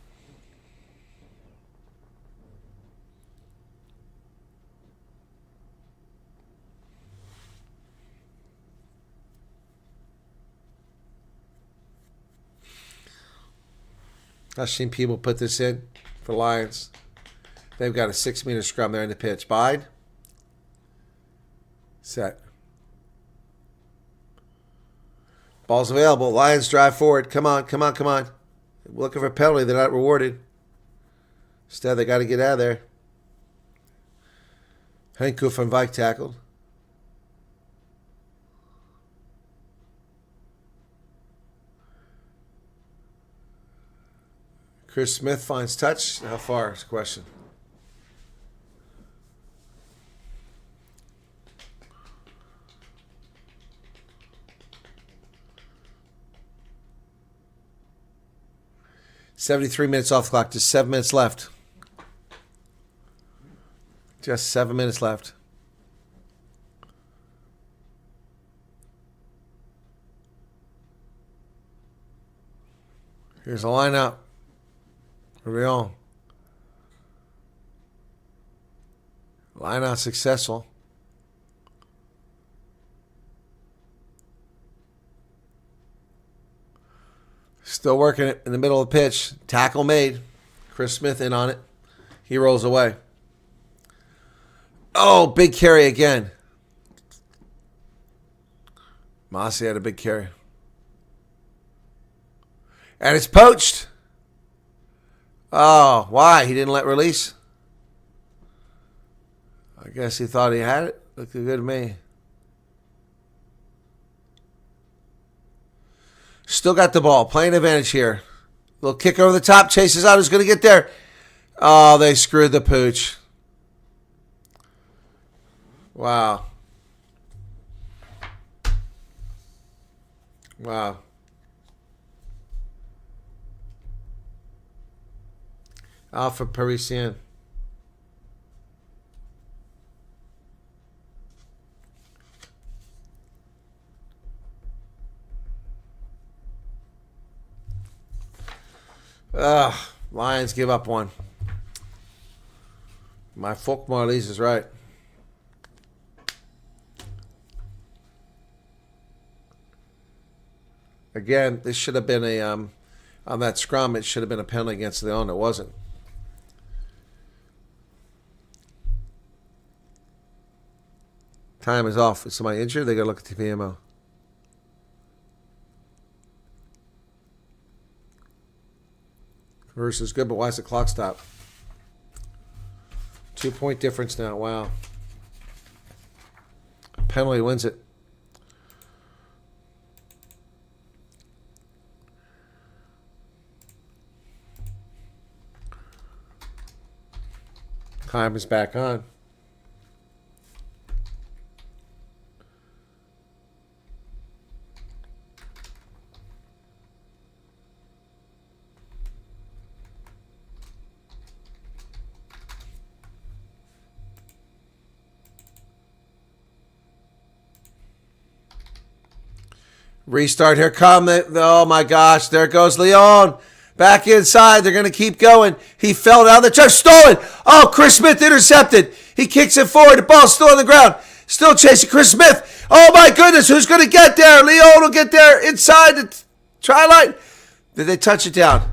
I've seen people put this in for Lions. They've got a 6-meter scrum there in the pitch. Bide. Set. Ball's available. Lions drive forward. Come on, come on, come on. Looking for a penalty. They're not rewarded. Instead, they got to get out of there. Henku van Wijk tackled. Chris Smith finds touch. How far is the question? $73 minutes off the clock. Just 7 minutes left. Just 7 minutes left. Here's a line out. Lyon. Line out successful. Still working it in the middle of the pitch. Tackle made. Chris Smith in on it. He rolls away. Oh, big carry again. Mossy had a big carry. And it's poached. Oh, why? He didn't let release? I guess he thought he had it. Looked good to me. Still got the ball. Playing advantage here. Little kick over the top. Chases out. Who's going to get there? Oh, they screwed the pooch. Wow. Wow. Alpha Parisian. Lions give up one. My folk Marlies is right. Again, this should have been a on that scrum. It should have been a penalty against Lyon. It wasn't. Time is off. Is somebody injured? They got to look at the PMO. Converse is good, but why is the clock stop? 2-point difference now. Wow. Penalty wins it. Time is back on. Restart. Here come the, oh my gosh, there goes Lyon. Back inside. They're going to keep going. He fell down the charge. Stolen. Oh, Chris Smith intercepted. He kicks it forward. The ball's still on the ground. Still chasing Chris Smith. Oh my goodness. Who's going to get there? Lyon will get there inside the try line. Did they touch it down?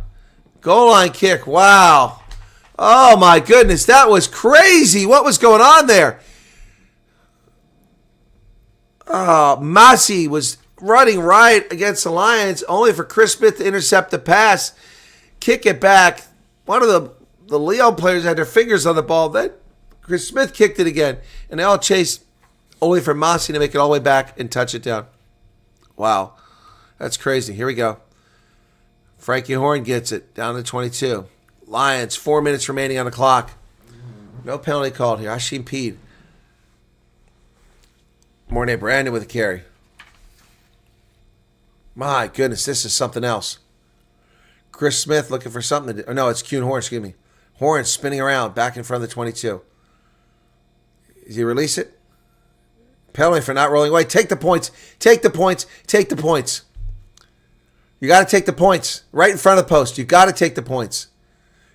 Goal line kick. Wow. Oh my goodness. That was crazy. What was going on there? Oh, Massey was running right against the Lions, only for Chris Smith to intercept the pass, kick it back. One of the Lyon players had their fingers on the ball. Then Chris Smith kicked it again, and they all chased, only for Massey to make it all the way back and touch it down. Wow, that's crazy. Here we go. Frankie Horn gets it down to 22. Lions, 4 minutes remaining on the clock. No penalty called here. Hashim Peed. Mornay Brandon with a carry. My goodness, this is something else. Chris Smith looking for something to do. Oh, no, it's Kuhn Horn, excuse me. Horn spinning around back in front of the 22. Does he release it? Penalty for not rolling away. Take the points. Take the points. Take the points. You got to take the points. Right in front of the post. You got to take the points.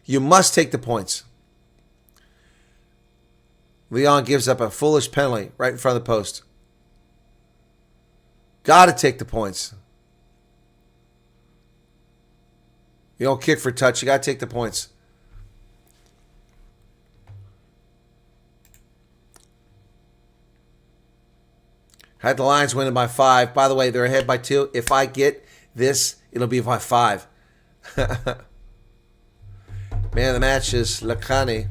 You must take the points. Lyon gives up a foolish penalty right in front of the post. Got to take the points. You don't kick for touch. You got to take the points. Had the Lions winning by 5. By the way, they're ahead by 2. If I get this, it'll be by 5. Man of the match is Lakhani.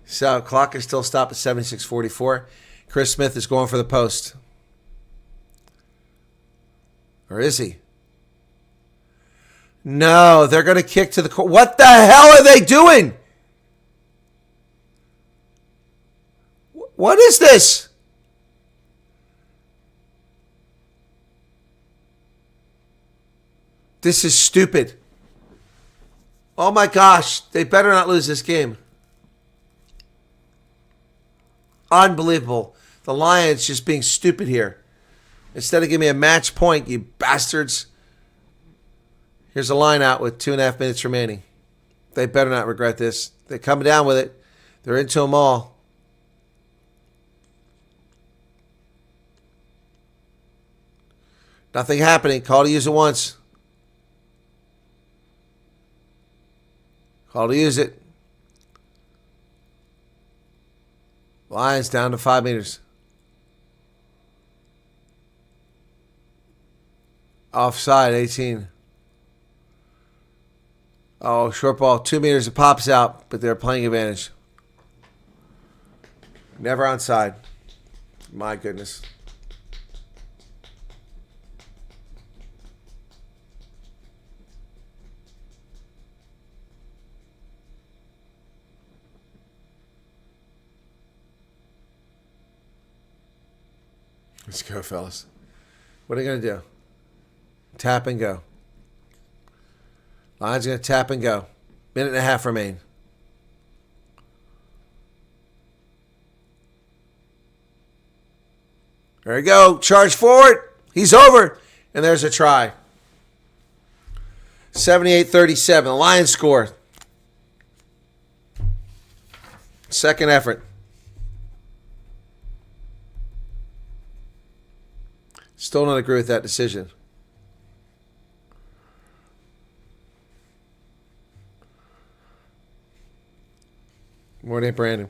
So clock is still stopped at 76:44. Chris Smith is going for the post. Or is he? No, they're going to kick to the court. What the hell are they doing? What is this? This is stupid. Oh my gosh, they better not lose this game. Unbelievable. The Lions just being stupid here. Instead of giving me a match point, you bastards. Here's a line out with 2.5 minutes remaining. They better not regret this. They're coming down with it. They're into them all. Nothing happening. Call to use it once. Call to use it. Lions down to 5 meters. Offside, 18. Oh, short ball, 2 meters. It pops out, but they're playing advantage. Never onside. My goodness. Let's go, fellas. What are they going to do? Tap and go. Lions going to tap and go. Minute and a half remain. There we go. Charge forward. He's over. And there's a try. 78-37. The Lions score. Second effort. Still don't agree with that decision. Morning, Brandon.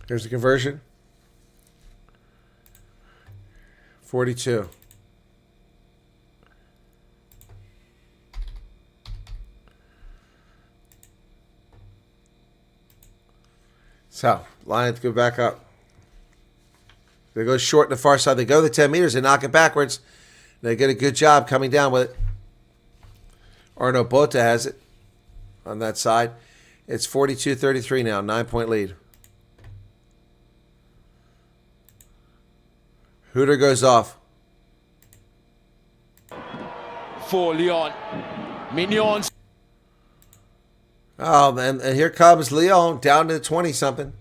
Here's the conversion. 42. So, Lions go back up. They go short to the far side. They go the 10 meters. They knock it backwards. They get a good job coming down with it. Arno Bota has it on that side. It's 42-33 now. 9-point lead. Hooter goes off. For Lyon. Mignons. Oh, and here comes Lyon down to 20-something.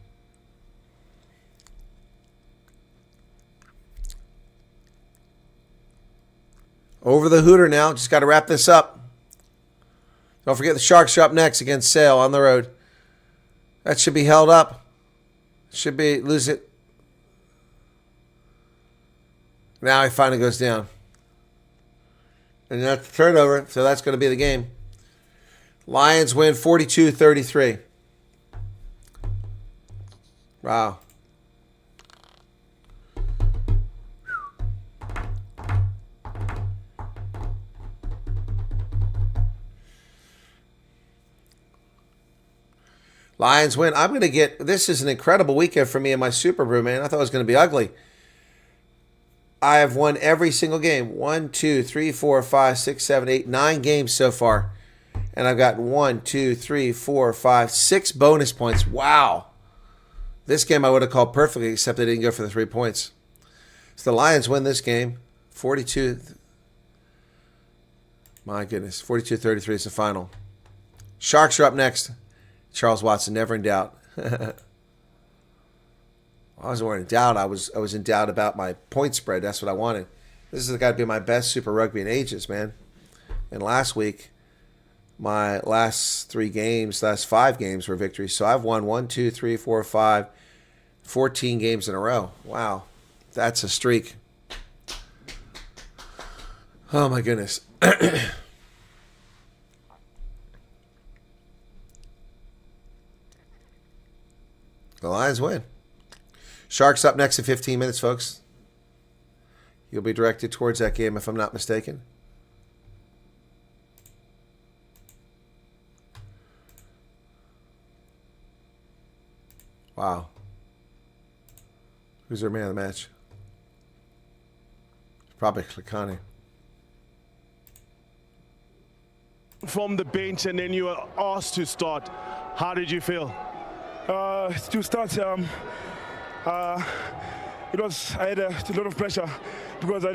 Over the Hooter now. Just got to wrap this up. Don't forget the Sharks are up next against Sale on the road. That should be held up. Should be, lose it. Now he finally goes down. And that's the turnover, so that's going to be the game. Lions win 42-33. Wow. Lions win. I'm going to get, this is an incredible weekend for me in my Super Brew, man. I thought it was going to be ugly. I have won every single game. 1, 2, 3, 4, 5, 6, 7, 8, 9 games so far. And I've got 1, 2, 3, 4, 5, 6 bonus points. Wow. This game I would have called perfectly, except they didn't go for the 3 points. So the Lions win this game. 42. My goodness. 42-33 is the final. Sharks are up next. Charles Watson, never in doubt. I wasn't in doubt. I was in doubt about my point spread. That's what I wanted. This has got to be my best Super Rugby in ages, man. And last week, my last 5 games were victories. So I've won 1, 2, 3, 4, 5, 14 games in a row. Wow. That's a streak. Oh, my goodness. The Lions win. Sharks up next in 15 minutes, folks. You'll be directed towards that game if I'm not mistaken. Wow. Who's their man of the match? Probably Klikani. From the bench and then you were asked to start. How did you feel? To start, I had a lot of pressure because I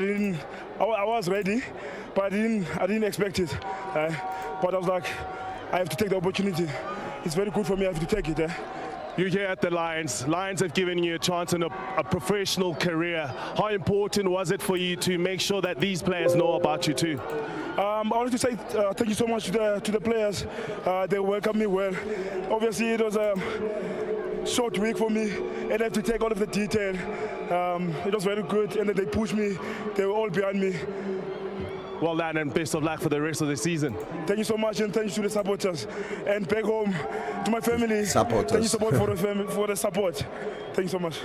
was ready, but I didn't expect it. But I was like, I have to take the opportunity. It's very good for me. I have to take it. You're here at the Lions. Lions have given you a chance in a professional career. How important was it for you to make sure that these players know about you too? I wanted to say thank you so much to the players. They welcomed me well. Obviously, it was a short week for me, and I have to take all of the detail. It was very good, and then they pushed me. They were all behind me. Well done, and best of luck for the rest of the season. Thank you so much, and thank you to the supporters. And back home, to my family, Supporters. thank you so much for the support. Thank you so much.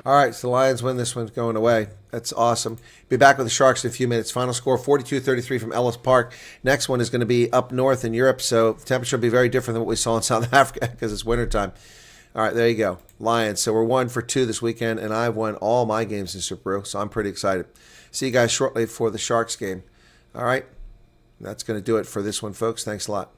All right, so the Lions win this one going away. That's awesome. Be back with the Sharks in a few minutes. Final score, 42-33 from Ellis Park. Next one is going to be up north in Europe, so the temperature will be very different than what we saw in South Africa because it's wintertime. All right, there you go. Lions. So we're 1 for 2 this weekend, and I've won all my games in Super, so I'm pretty excited. See you guys shortly for the Sharks game. All right, that's going to do it for this one, folks. Thanks a lot.